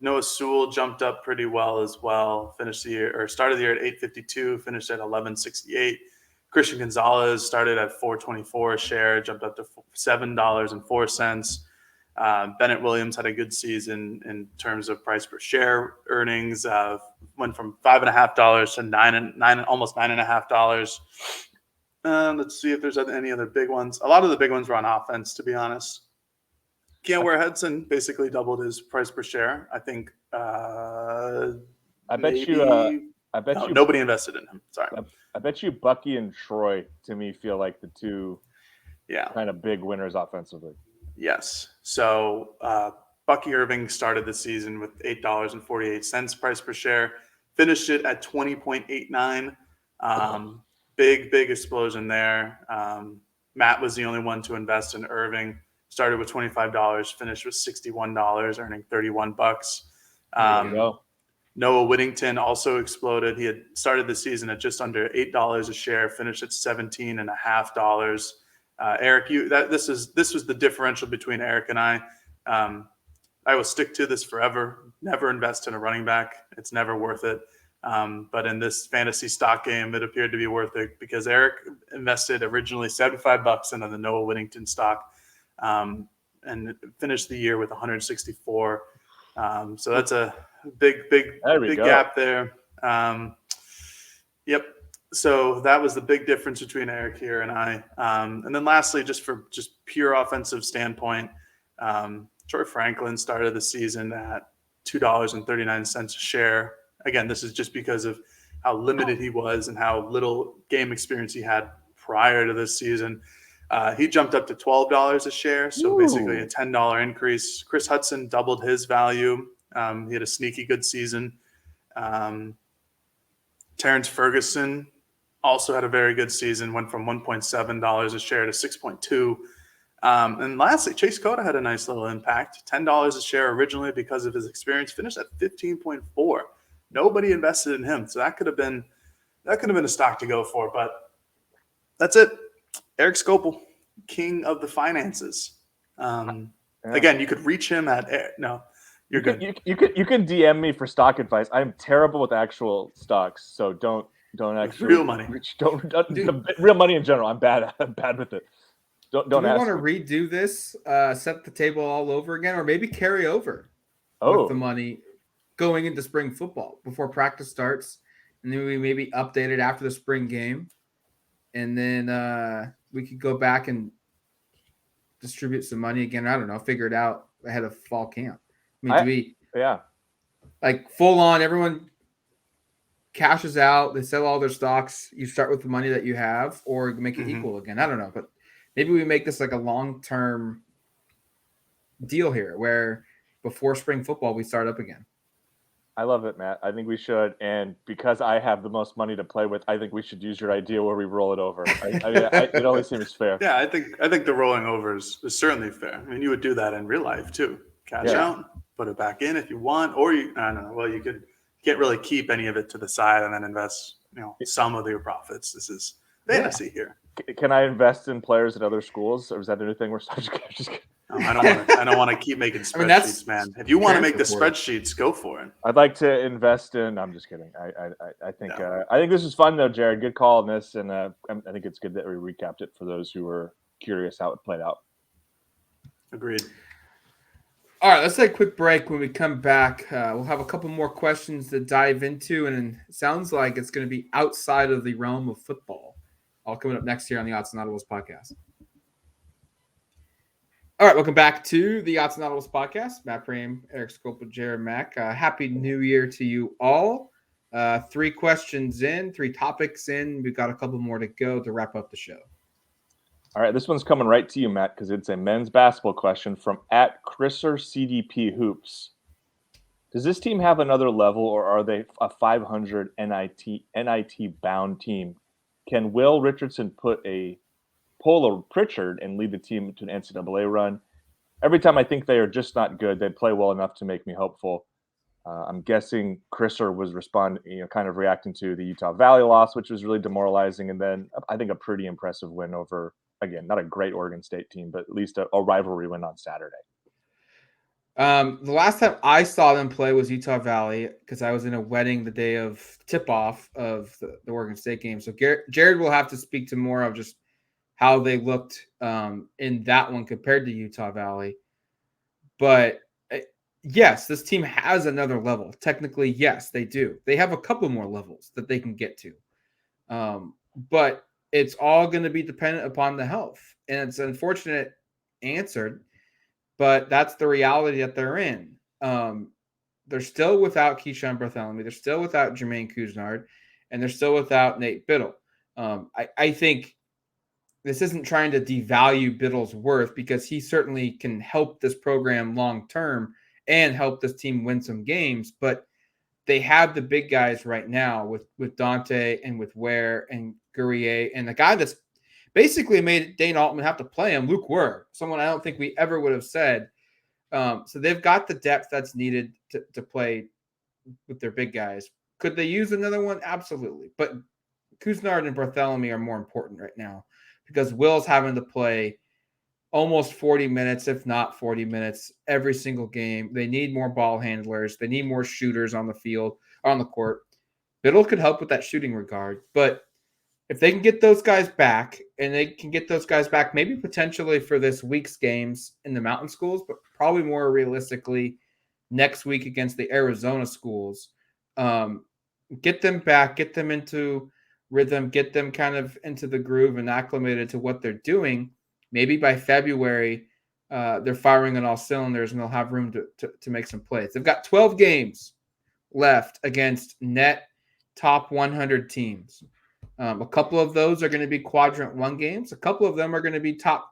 Noah Sewell jumped up pretty well as well. Started the year at 8.52, finished at 11.68. Christian Gonzalez started at 4.24 a share, jumped up to $7.04. Bennett Williams had a good season in terms of price per share earnings. Went from $5.50 to almost $9.50. Let's see if there's any other big ones. A lot of the big ones were on offense, to be honest. Keon Hudson basically doubled his price per share. I think. Nobody invested in him. Sorry. I bet you Bucky and Troy, to me, feel like the two kind of big winners offensively. Yes. So Bucky Irving started the season with $8.48 price per share, finished it at 20.89. Big explosion there. Matt was the only one to invest in Irving. Started with $25, finished with $61, earning $31. Noah Whittington also exploded. He had started the season at just under $8 a share, finished at $17.50. Eric, this was the differential between Eric and I. I will stick to this forever. Never invest in a running back. It's never worth it. But in this fantasy stock game, it appeared to be worth it because Eric invested originally $75 into the Noah Whittington stock, and finished the year with 164. So that's a big gap there. Yep. So that was the big difference between Eric here and I. And then lastly, just pure offensive standpoint, Troy Franklin started the season at $2.39 a share. Again, this is just because of how limited he was and how little game experience he had prior to this season. He jumped up to $12 a share, so basically a $10 increase. Chris Hudson doubled his value. He had a sneaky good season. Terrence Ferguson also had a very good season, went from $1.7 a share to $6.2. And lastly, Chase Cota had a nice little impact. $10 a share originally because of his experience, finished at 15.4. Nobody invested in him, so that could have been a stock to go for. But that's it. Erik Skopil, king of the finances. Again, you could reach him at You're good. You can DM me for stock advice. I'm terrible with actual stocks, so don't actually Real money. Real money in general. I'm bad with it. Don't Do we ask want to me. redo this, set the table all over again, or maybe carry over with the money going into spring football before practice starts, and then we maybe update it after the spring game, and then we could go back and distribute some money again. I don't know, figure it out ahead of fall camp. I mean, like full on, everyone cashes out, they sell all their stocks, you start with the money that you have, or make it equal again. I don't know, but maybe we make this like a long-term deal here where before spring football we start up again. I love it, Matt. I think we should, and because I have the most money to play with, I think we should use your idea where we roll it over. It always seems fair. Yeah, I think the rolling over is certainly fair. I mean, you would do that in real life too. Cash out, put it back in if you want, or I don't know. Well, you can't really keep any of it to the side and then invest, some of your profits. This is fantasy here. Can I invest in players at other schools, or is that a new thing we're just kidding? No, I don't want to keep making spreadsheets, man. If you want to make the spreadsheets, go for it. I'd like to invest in. I'm just kidding. I think this is fun though, Jared. Good call on this, and I think it's good that we recapped it for those who were curious how it played out. Agreed. All right, let's take a quick break. When we come back, we'll have a couple more questions to dive into, and it sounds like it's going to be outside of the realm of football. All coming up next here on the Autzen Audibles Podcast. All right, welcome back to the Autzen Audibles Podcast. Matt Prehm, Erik Skopil, Jared Mack. Happy New Year to you all. 3 questions in, 3 topics in. We've got a couple more to go to wrap up the show. All right, this one's coming right to you, Matt, because it's a men's basketball question from @ChriserCDPHoops. Does this team have another level, or are they a 500 NIT bound team? Can Will Richardson pull a Pritchard and lead the team to an NCAA run? Every time I think they are just not good, they play well enough to make me hopeful. I'm guessing Chriser was kind of reacting to the Utah Valley loss, which was really demoralizing, and then I think a pretty impressive win over, again, not a great Oregon State team, but at least a rivalry win on Saturday. The last time I saw them play was Utah Valley, because I was in a wedding the day of tip-off of the Oregon State game. So Jared will have to speak to more of just how they looked in that one compared to Utah Valley. But yes, this team has another level. Technically, yes, they do. They have a couple more levels that they can get to. But it's all going to be dependent upon the health. And it's an unfortunate answer, but that's the reality that they're in. They're still without Keyshawn Bartholomew. They're still without Jermaine Couisnard, and they're still without Nate Biddle. I think this isn't trying to devalue Biddle's worth, because he certainly can help this program long-term and help this team win some games. But they have the big guys right now with Dante and with Ware and Guerrier, and the guy that's basically made Dane Altman have to play him, Luke Ware, someone I don't think we ever would have said. So they've got the depth that's needed to play with their big guys. Could they use another one? Absolutely. But Couisnard and Bartholomew are more important right now, because Will's having to play almost 40 minutes, if not 40 minutes, every single game. They need more ball handlers. They need more shooters on the field, on the court. Biddle could help with that shooting regard, but if they can get those guys back, and they can get those guys back maybe potentially for this week's games in the Mountain Schools, but probably more realistically next week against the Arizona schools, get them back, get them into rhythm, get them kind of into the groove and acclimated to what they're doing. Maybe by February, they're firing on all cylinders and they'll have room to make some plays. They've got 12 games left against net top 100 teams. A couple of those are going to be quadrant 1 games. A couple of them are going to be top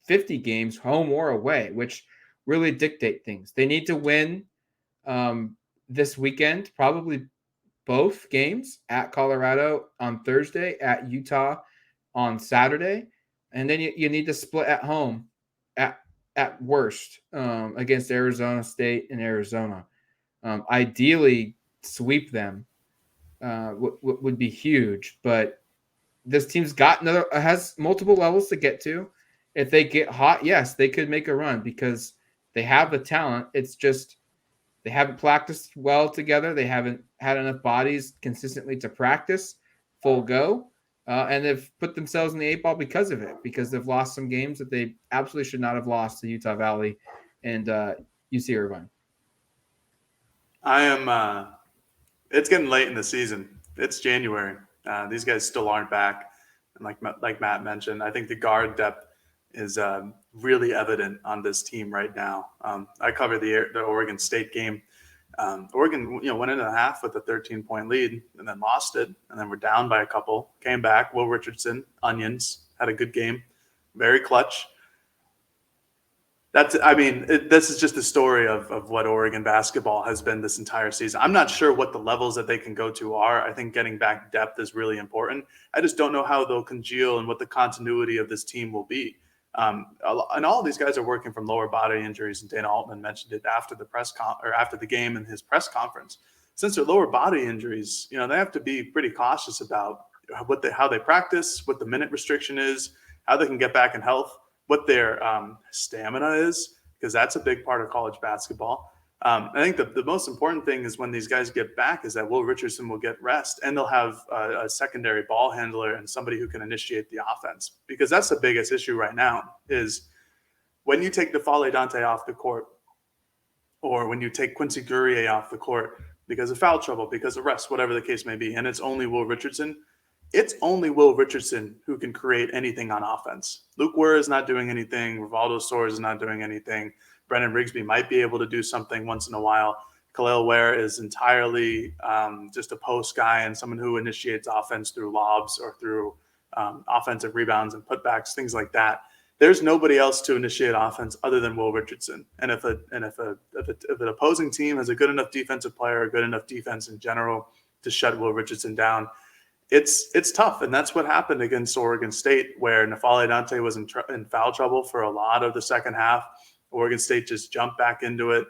50 games, home or away, which really dictate things. They need to win this weekend, probably both games, at Colorado on Thursday, at Utah on Saturday. And then you need to split at home at worst against Arizona State and Arizona. Ideally, sweep them would be huge. But this team's has multiple levels to get to. If they get hot, yes, they could make a run because they have the talent. It's just They haven't practiced well together. They haven't had enough bodies consistently to practice full go. And they've put themselves in the 8 ball because of it, because they've lost some games that they absolutely should not have lost to Utah Valley and UC Irvine. It's getting late in the season. It's January. These guys still aren't back. And like Matt mentioned, I think the guard depth is really evident on this team right now. I covered the Oregon State game. Oregon, went into the half with a 13-point lead and then lost it, and then we're down by a couple. Came back. Will Richardson, Onions, had a good game, very clutch. This is just the story of what Oregon basketball has been this entire season. I'm not sure what the levels that they can go to are. I think getting back depth is really important. I just don't know how they'll congeal and what the continuity of this team will be. And all of these guys are working from lower body injuries, and Dana Altman mentioned it after the game in his press conference. Since they're lower body injuries, they have to be pretty cautious about how they practice, what the minute restriction is, how they can get back in health, what their stamina is, because that's a big part of college basketball. I think the most important thing is when these guys get back is that Will Richardson will get rest, and they'll have a secondary ball handler and somebody who can initiate the offense, because that's the biggest issue right now is when you take Defale Dante off the court, or when you take Quincy Guerrier off the court because of foul trouble, because of rest, whatever the case may be, and it's only Will Richardson who can create anything on offense. Luke Ware is not doing anything. Rivaldo Soares is not doing anything. Brennan Rigsby might be able to do something once in a while. Khalil Ware is entirely just a post guy and someone who initiates offense through lobs or through offensive rebounds and putbacks, things like that. There's nobody else to initiate offense other than Will Richardson. And if an opposing team has a good enough defensive player, a good enough defense in general to shut Will Richardson down, it's tough. And that's what happened against Oregon State, where Defale Dante was in foul trouble for a lot of the second half. Oregon State just jumped back into it,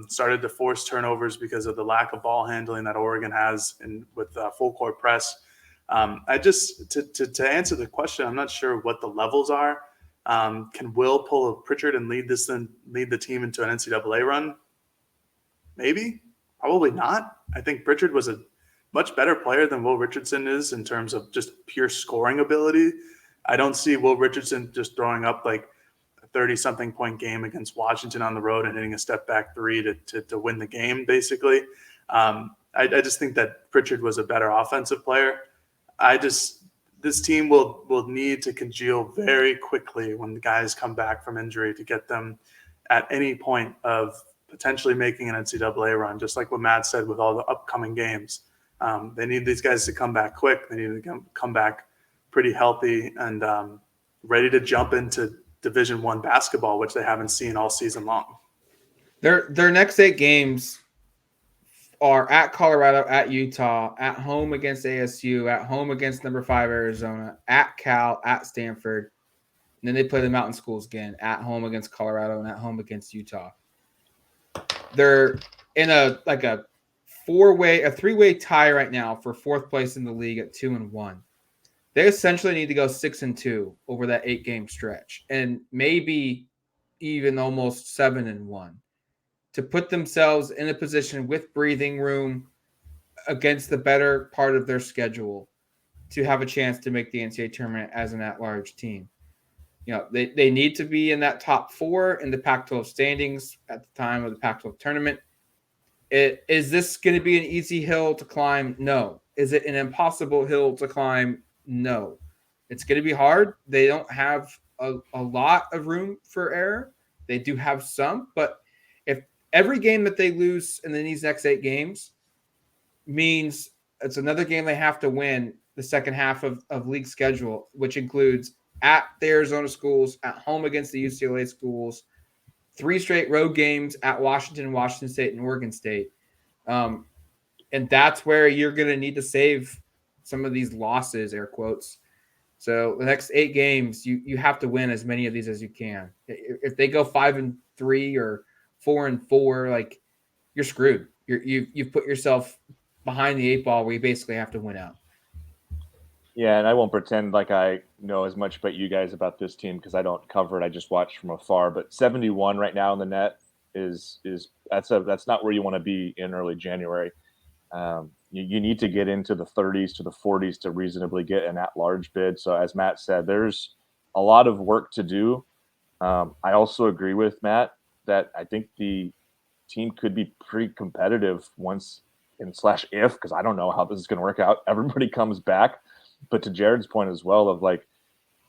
started to force turnovers because of the lack of ball handling that Oregon has with full court press. To answer the question, I'm not sure what the levels are. Can Will pull a Pritchard and lead the team into an NCAA run? Maybe, probably not. I think Pritchard was a much better player than Will Richardson is in terms of just pure scoring ability. I don't see Will Richardson just throwing up like a 30-something point game against Washington on the road and hitting a step back three to win the game, basically. I just think that Pritchard was a better offensive player. This team will need to congeal very quickly when the guys come back from injury to get them at any point of potentially making an NCAA run, just like what Matt said with all the upcoming games. They need these guys to come back quick. They need to come back pretty healthy and ready to jump into Division I basketball, which they haven't seen all season long. Their next 8 games are at Colorado, at Utah, at home against ASU, at home against number 5 Arizona, at Cal, at Stanford. And then they play the Mountain Schools again, at home against Colorado and at home against Utah. They're in a 3-way tie right now for 4th place in the league at 2-1. They essentially need to go 6-2 over that 8-game stretch, and maybe even almost 7-1 to put themselves in a position with breathing room against the better part of their schedule to have a chance to make the NCAA tournament as an at-large team. They need to be in that top 4 in the Pac-12 standings at the time of the Pac-12 tournament. Is this going to be an easy hill to climb? No. Is it an impossible hill to climb? No. It's going to be hard. They don't have a lot of room for error. They do have some, but if every game that they lose in these next 8 games means it's another game they have to win the second half of league schedule, which includes at the Arizona schools, at home against the UCLA schools, 3 straight road games at Washington State, and Oregon State. And that's where you're going to need to save some of these losses, air quotes. So the next 8 games, you have to win as many of these as you can. If they go 5-3 or 4-4, like, you're screwed. You've put yourself behind the 8 ball where you basically have to win out. Yeah, and I won't pretend like I know as much about you guys about this team because I don't cover it. I just watch from afar. But 71 right now in the net, is that's not where you want to be in early January. You need to get into the 30s to the 40s to reasonably get an at-large bid. So as Matt said, there's a lot of work to do. I also agree with Matt that I think the team could be pretty competitive once /if, because I don't know how this is going to work out. Everybody comes back. But to Jared's point as well of like,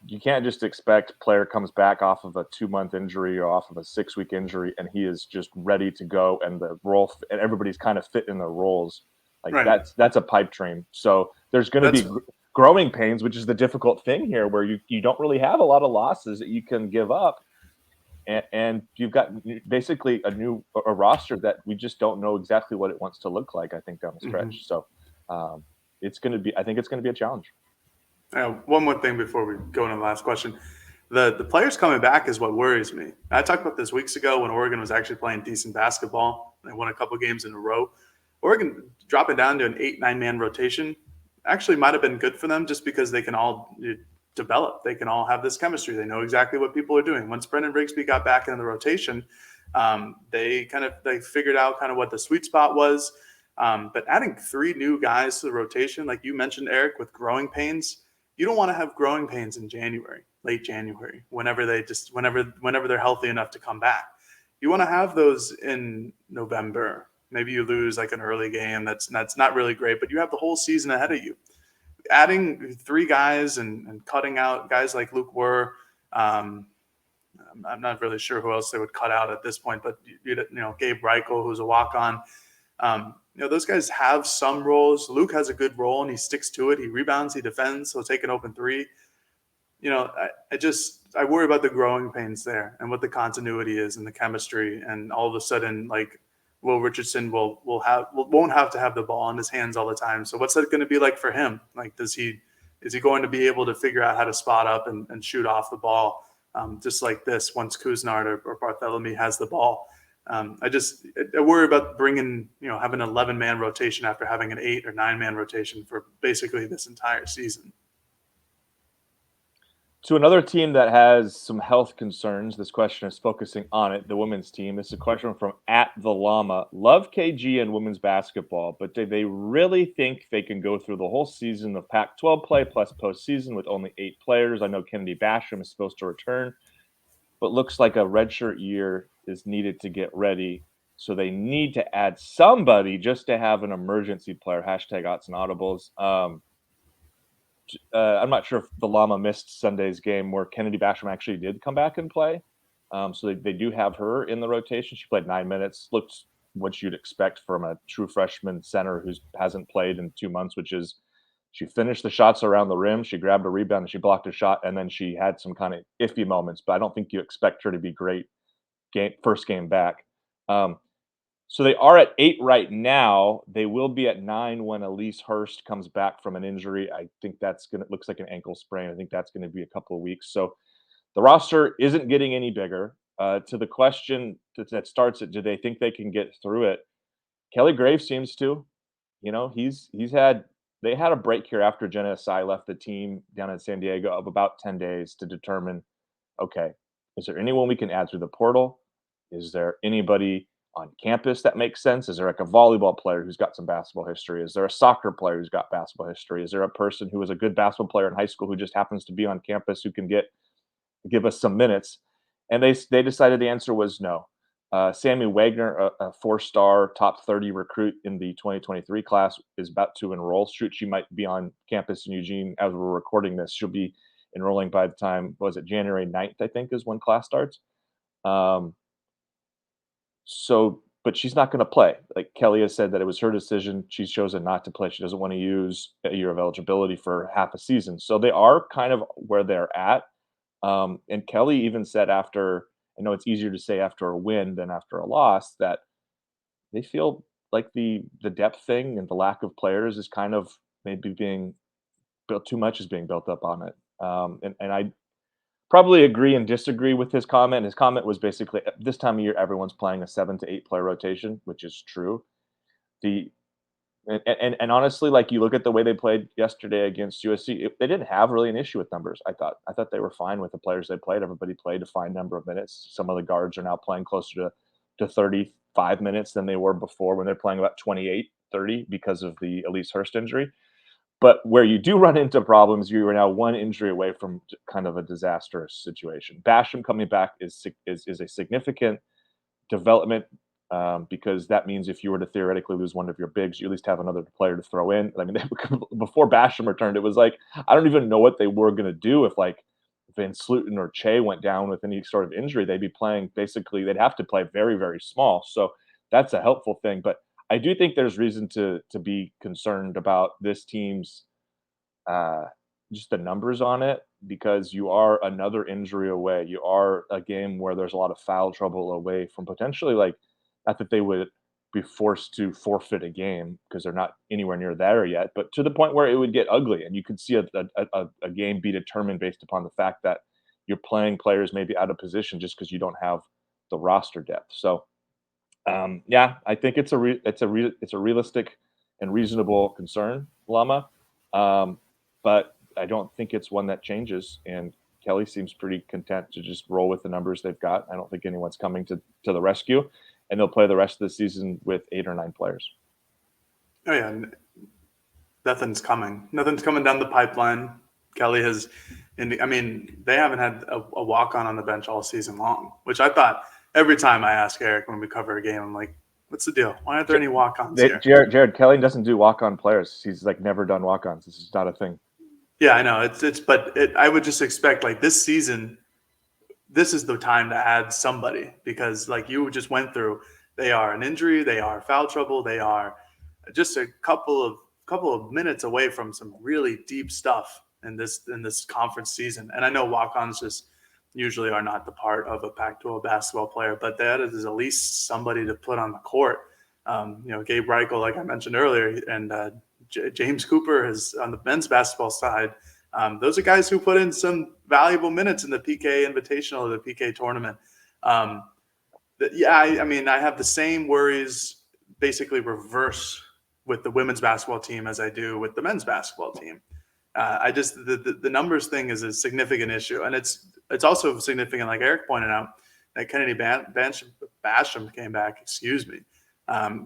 you can't just expect player comes back off of a 2-month injury or off of a 6-week injury and he is just ready to go and the role and everybody's kind of fit in their roles. Like Right. that's a pipe dream. So there's going to be growing pains, which is the difficult thing here, where you don't really have a lot of losses that you can give up. And you've got basically a roster that we just don't know exactly what it wants to look like, I think, down the stretch. So I think it's going to be a challenge. One more thing before we go into the last question. The players coming back is what worries me. I talked about this weeks ago when Oregon was actually playing decent basketball. They won a couple games in a row. Oregon dropping down to an 8-9-man rotation actually might have been good for them just because they can all develop. They can all have this chemistry. They know exactly what people are doing. Once Brendan Rigsby got back into the rotation, they figured out kind of what the sweet spot was. But adding 3 new guys to the rotation, like you mentioned, Eric, with growing pains, you don't want to have growing pains in January, late January, whenever they're healthy enough to come back. You want to have those in November. Maybe you lose like an early game that's not really great, but you have the whole season ahead of you. Adding 3 guys and cutting out guys like Luke Wurr, I'm not really sure who else they would cut out at this point, but Gabe Reichel, who's a walk-on. Those guys have some roles. Luke has a good role and he sticks to it. He rebounds, he defends, he'll take an open 3. I worry about the growing pains there and what the continuity is and the chemistry. And all of a sudden, like, Will Richardson won't have to have the ball in his hands all the time. So what's that going to be like for him? Like, is he going to be able to figure out how to spot up and shoot off the ball just like this once Couisnard or Barthélemy has the ball? I worry about having an 11-man rotation after having an 8 or 9-man rotation for basically this entire season. To another team that has some health concerns, this question is focusing on it, the women's team. This is a question from @TheLllama. Love KG and women's basketball, but do they really think they can go through the whole season of Pac-12 play plus postseason with only 8 players? I know Kennedy Basham is supposed to return, but looks like a redshirt year is needed to get ready. So they need to add somebody just to have an emergency player, #Autzen Audibles. I'm not sure if the Llama missed Sunday's game where Kennedy Basham actually did come back and play. So they do have her in the rotation. She played 9 minutes, looked what you'd expect from a true freshman center who hasn't played in 2 months, which is she finished the shots around the rim, she grabbed a rebound, and she blocked a shot, and then she had some kind of iffy moments, but I don't think you expect her to be great first game back. So they are at 8 right now. They will be at 9 when Elise Hurst comes back from an injury. I think looks like an ankle sprain. I think that's going to be a couple of weeks. So the roster isn't getting any bigger. To the question that starts it, do they think they can get through it? Kelly Graves seems to. They had a break here after Jenna Asai left the team down in San Diego of about 10 days to determine, okay, is there anyone we can add through the portal? Is there anybody on campus that makes sense? Is there like a volleyball player who's got some basketball history? Is there a soccer player who's got basketball history? Is there a person who was a good basketball player in high school who just happens to be on campus who can give us some minutes? And they decided the answer was no. Sammy Wagner, a 4-star top 30 recruit in the 2023 class, is about to enroll. She might be on campus in Eugene as we're recording this. She'll be enrolling by the time, January 9th, I think, is when class starts. But she's not going to play. Like Kelly has said that it was her decision. She's chosen not to play. She doesn't want to use a year of eligibility for half a season. So they are kind of where they're at. And Kelly even said after, I know it's easier to say after a win than after a loss, that they feel like the depth thing and the lack of players is kind of maybe being built, too much is being built up on it. And I probably agree and disagree with his comment. His comment was basically, this time of year, everyone's playing a 7 to 8 player rotation, which is true. And honestly, like you look at the way they played yesterday against USC, they didn't have really an issue with numbers. I thought they were fine with the players they played. Everybody played a fine number of minutes. Some of the guards are now playing closer to to 35 minutes than they were before when they're playing about 28, 30 because of the Elise Hurst injury. But where you do run into problems, you are now one injury away from kind of a disastrous situation. Basham coming back is a significant development because that means if you were to theoretically lose one of your bigs, you at least have another player to throw in. I mean, before Basham returned, it was like, I don't even know what they were going to do if like Van Sluten or Che went down with any sort of injury. They'd be playing basically, they'd have to play very, very small. So that's a helpful thing. But I do think there's reason to be concerned about this team's just the numbers on it, because you are another injury away. You are a game where there's a lot of foul trouble away from potentially, like, not that they would be forced to forfeit a game because they're not anywhere near there yet, but to the point where it would get ugly and you could see a game be determined based upon the fact that you're playing players maybe out of position just because you don't have the roster depth. So yeah, I think it's a realistic and reasonable concern, Lama. But I don't think it's one that changes. And Kelly seems pretty content to just roll with the numbers they've got. I don't think anyone's coming to the rescue, and they'll play the rest of the season with 8 or 9 players. Oh yeah, nothing's coming. Nothing's coming down the pipeline. Kelly has, I mean, they haven't had a walk-on on the bench all season long, which I thought every time I ask Eric when we cover a game, I'm like, what's the deal? Why aren't there any walk-ons here? Jared Kelly doesn't do walk-on players. He's like never done walk-ons. This is not a thing. Yeah, I know. But I would just expect like this season, this is the time to add somebody, because like you just went through, they are an injury, they are foul trouble, they are just a couple of minutes away from some really deep stuff in this conference season. And I know walk-ons just usually are not the part of a Pac-12 basketball player, but that is at least somebody to put on the court. Gabe Reichel, like I mentioned earlier, and James Cooper is on the men's basketball side. Those are guys who put in some valuable minutes in the PK Invitational or the PK tournament. I have the same worries, basically reverse, with the women's basketball team as I do with the men's basketball team. The numbers thing is a significant issue, and it's also significant, like Eric pointed out, that Kennedy Basham came back. Excuse me.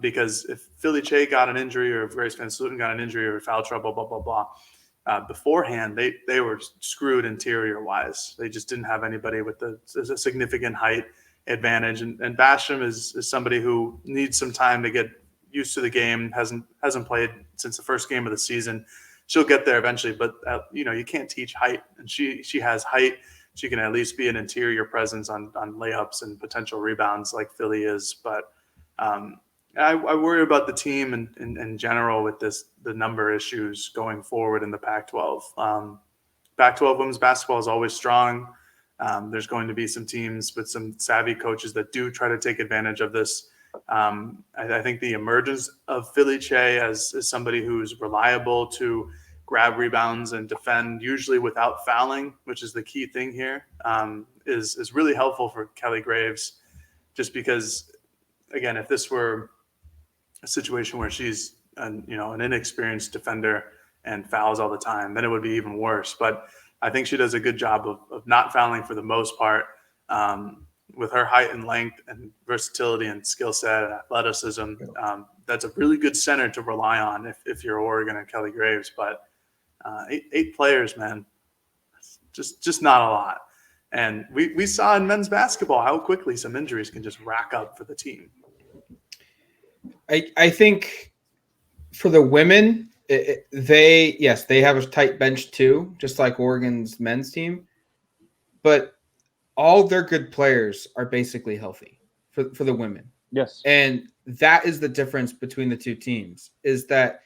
Because if Philly Che got an injury, or if Grace Van Sluten got an injury or foul trouble, blah, blah, blah, beforehand, they were screwed interior-wise. They just didn't have anybody with a significant height advantage. And Basham is somebody who needs some time to get used to the game, hasn't played since the first game of the season. She'll get there eventually, but you can't teach height. And she has height. She can at least be an interior presence on layups and potential rebounds like Philly is. But I worry about the team in general with the number issues going forward in the Pac-12. Pac-12 women's basketball is always strong. There's going to be some teams with some savvy coaches that do try to take advantage of this. I think the emergence of Philly Che as somebody who's reliable to grab rebounds and defend, usually without fouling, which is the key thing here, is really helpful for Kelly Graves, just because, again, if this were a situation where she's an inexperienced defender and fouls all the time, then it would be even worse. But I think she does a good job of not fouling for the most part. With her height and length and versatility and skill set and athleticism, that's a really good center to rely on if you're Oregon and Kelly Graves. But 8 players, man, just not a lot. And we saw in men's basketball how quickly some injuries can just rack up for the team. I think for the women, they have a tight bench too, just like Oregon's men's team. But all their good players are basically healthy for the women. Yes. And that is the difference between the two teams, is that,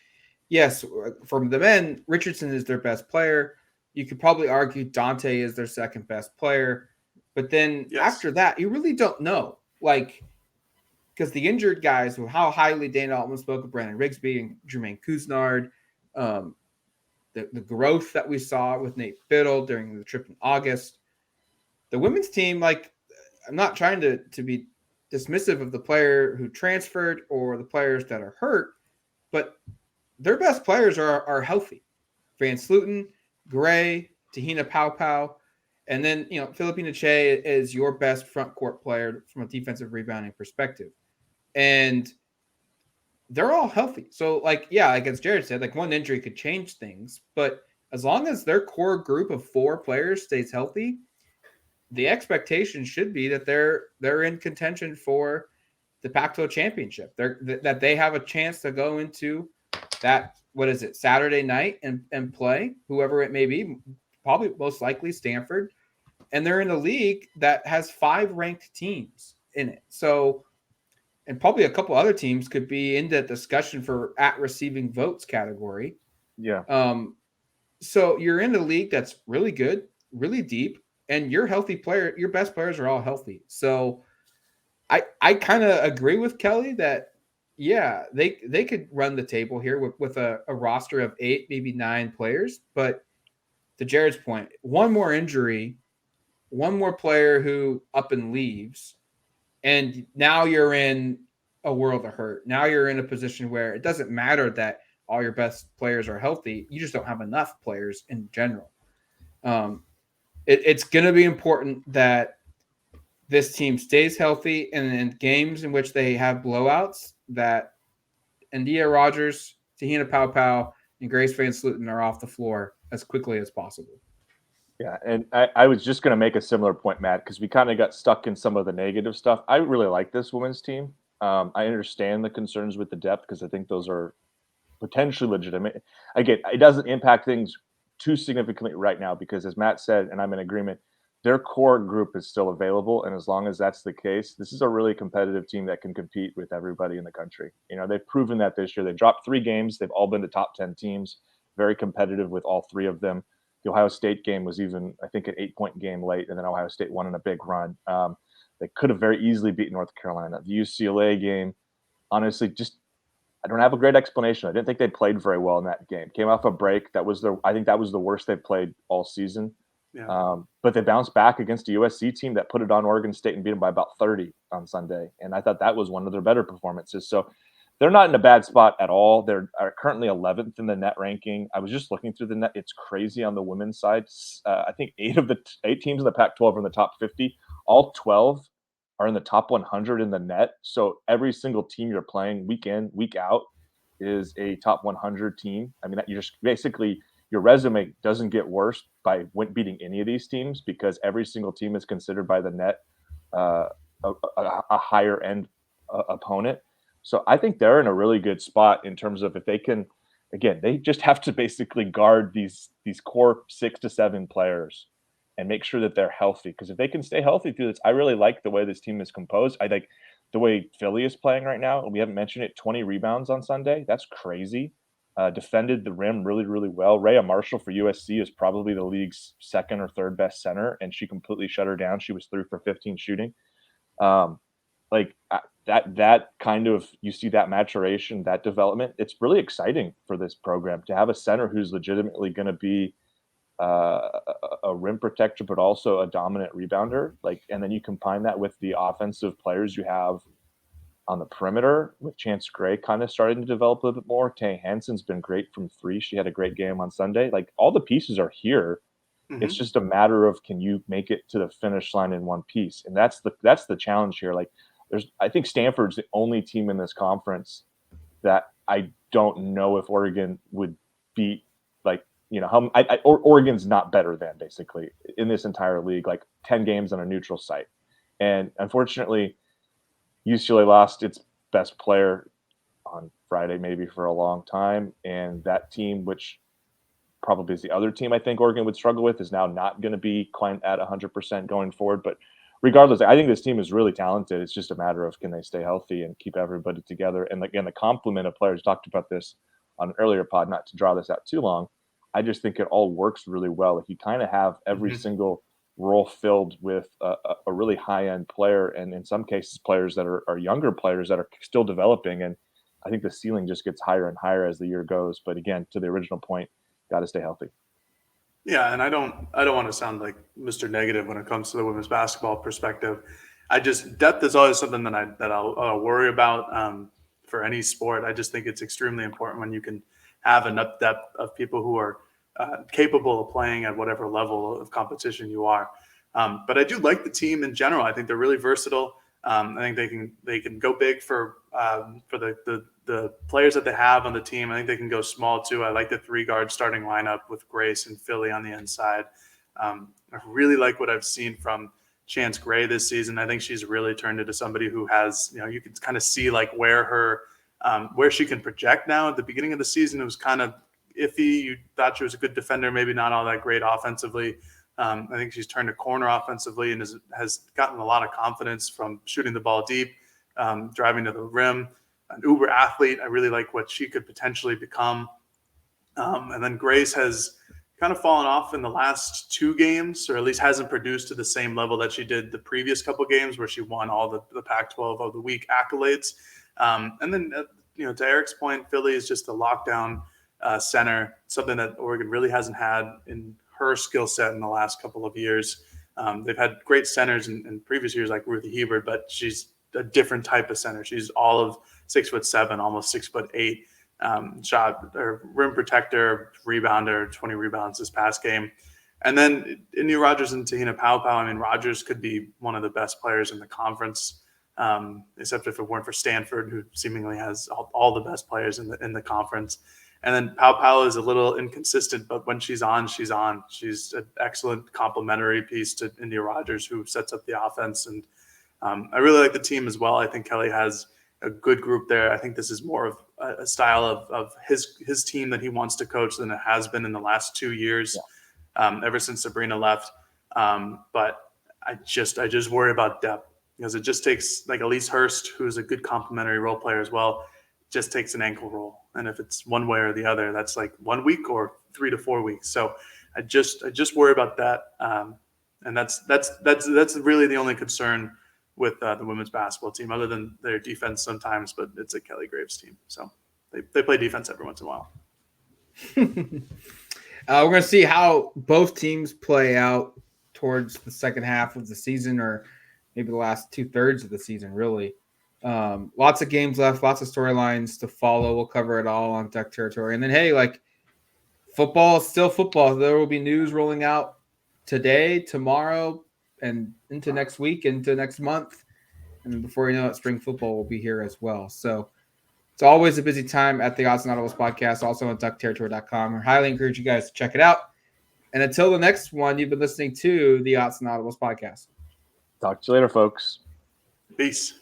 yes, from the men, Richardson is their best player. You could probably argue Dante is their second best player. But then after that, you really don't know. Like, because the injured guys, how highly Dana Altman spoke of Brandon Rigsby and Jermaine Couisnard, the growth that we saw with Nate Biddle during the trip in August. The women's team, like, I'm not trying to be dismissive of the player who transferred or the players that are hurt, but their best players are healthy. Van Sluten, Gray, Tahina Paopao. And then, Filipina Che is your best front court player from a defensive rebounding perspective. And they're all healthy. So, as Jared said, one injury could change things. But as long as their core group of 4 players stays healthy, the expectation should be that they're in contention for the Pac-12 championship. That they have a chance to go into that, Saturday night and play whoever it may be, probably most likely Stanford. And they're in a league that has 5 ranked teams in it. So, and probably a couple other teams could be in that discussion for at receiving votes category. Yeah. So you're in a league that's really good, really deep, and your best players are all healthy. So I kind of agree with Kelly that, yeah, they could run the table here with a roster of 8, maybe 9 players. But to Jared's point, one more injury, one more player who up and leaves, and now you're in a world of hurt. Now you're in a position where it doesn't matter that all your best players are healthy. You just don't have enough players in general. It's going to be important that this team stays healthy, and in games in which they have blowouts, that India Rogers, Tahina Pau, and Grace Van Sluten are off the floor as quickly as possible. Yeah, and I was just going to make a similar point, Matt, because we kind of got stuck in some of the negative stuff. I really like this women's team. I understand the concerns with the depth because I think those are potentially legitimate. Again, it doesn't impact things too significantly right now because, as Matt said, and I'm in agreement, their core group is still available. And as long as that's the case, this is a really competitive team that can compete with everybody in the country. They've proven that this year. They dropped 3 games. They've all been the top 10 teams, very competitive with all 3 of them. The Ohio State game was even, I think, an 8-point game late, and then Ohio State won in a big run. They could have very easily beaten North Carolina. The UCLA game, honestly, I don't have a great explanation. I didn't think they played very well in that game. Came off a break. I think that was the worst they've played all season. Yeah. But they bounced back against a USC team that put it on Oregon State and beat them by about 30 on Sunday. And I thought that was one of their better performances. So they're not in a bad spot at all. They're currently 11th in the net ranking. I was just looking through the net. It's crazy on the women's side. I think 8 teams in the Pac-12 are in the top 50. All 12 are in the top 100 in the net. So every single team you're playing week in, week out is a top 100 team. I mean, you're just basically your resume doesn't get worse by beating any of these teams because every single team is considered by the net a higher end opponent. So I think they're in a really good spot in terms of if they can, again, they just have to basically guard these core 6 to 7 players and make sure that they're healthy. Because if they can stay healthy through this, I really like the way this team is composed. I like the way Philly is playing right now. And we haven't mentioned it, 20 rebounds on Sunday. That's crazy. Defended the rim really, really well. Rhea Marshall for USC is probably the league's 2nd or 3rd best center, and she completely shut her down. She was 3 for 15 shooting. That kind of, you see that maturation, that development. It's really exciting for this program to have a center who's legitimately going to be a rim protector, but also a dominant rebounder. And then you combine that with the offensive players you have on the perimeter, with Chance Gray kind of starting to develop a little bit more. Tay Hansen's been great from 3. She had a great game on Sunday. All the pieces are here. Mm-hmm. It's just a matter of, can you make it to the finish line in one piece? And that's the challenge here. I think Stanford's the only team in this conference that I don't know if Oregon would beat. Oregon's not better than, basically, in this entire league, 10 games on a neutral site. And unfortunately, UCLA lost its best player on Friday, maybe for a long time. And that team, which probably is the other team I think Oregon would struggle with, is now not going to be quite at 100% going forward. But regardless, I think this team is really talented. It's just a matter of, can they stay healthy and keep everybody together? And again, the complement of players, talked about this on an earlier pod, not to draw this out too long. I just think it all works really well. If you kind of have every single role filled with a really high-end player, and in some cases players that are younger players that are still developing, and I think the ceiling just gets higher and higher as the year goes. But again, to the original point, got to stay healthy. Yeah, and I don't want to sound like Mr. Negative when it comes to the women's basketball perspective. Depth is always something that I'll worry about for any sport. I just think it's extremely important when you can have enough depth of people who are capable of playing at whatever level of competition you are. But I do like the team in general. I think they're really versatile. I think they can go big for the players that they have on the team. I think they can go small too. I like the 3-guard starting lineup with Grace and Philly on the inside. I really like what I've seen from Chance Gray this season. I think she's really turned into somebody who has, you can kind of see like where she can project now. At the beginning of the season, it was kind of iffy. You thought she was a good defender, maybe not all that great offensively. I think she's turned a corner offensively and has gotten a lot of confidence from shooting the ball deep, driving to the rim. An uber athlete. I really like what she could potentially become. And then Grace has kind of fallen off in the last 2 games, or at least hasn't produced to the same level that she did the previous couple games where she won all the Pac-12 of the week accolades. And then, to Erik's point, Philly is just a lockdown center, something that Oregon really hasn't had in her skill set in the last couple of years. They've had great centers in previous years, like Ruthie Hebert, but she's a different type of center. She's all of 6'7", almost 6'8". Shot or rim protector, rebounder, 20 rebounds this past game. And then India Rogers and Tahina Paopao. I mean, Rogers could be one of the best players in the conference, except if it weren't for Stanford, who seemingly has all the best players in the conference. And then Paopao is a little inconsistent, but when she's on, she's on. She's an excellent complementary piece to India Rogers, who sets up the offense. And I really like the team as well. I think Kelly has a good group there. I think this is more of a style of his team that he wants to coach than it has been in the last 2 years, ever since Sabrina left. But I just worry about depth, because it just takes, like, Elise Hurst, who is a good complementary role player as well, just takes an ankle roll. And if it's one way or the other, that's like 1 week or 3 to 4 weeks. So I just worry about that. And that's really the only concern with the women's basketball team, other than their defense sometimes, but it's a Kelly Graves team. So they play defense every once in a while. We're going to see how both teams play out towards the second half of the season, or maybe the last 2/3 of the season, really. Lots of games left, lots of storylines to follow. We'll cover it all on Duck Territory. And then, hey, like, football is still football. There will be news rolling out today, tomorrow, and into next week, into next month. And then before you know it, spring football will be here as well. So it's always a busy time at the Autzen Audibles Podcast, also on duckterritory.com. I highly encourage you guys to check it out. And until the next one, you've been listening to the Autzen Audibles Podcast. Talk to you later, folks. Peace.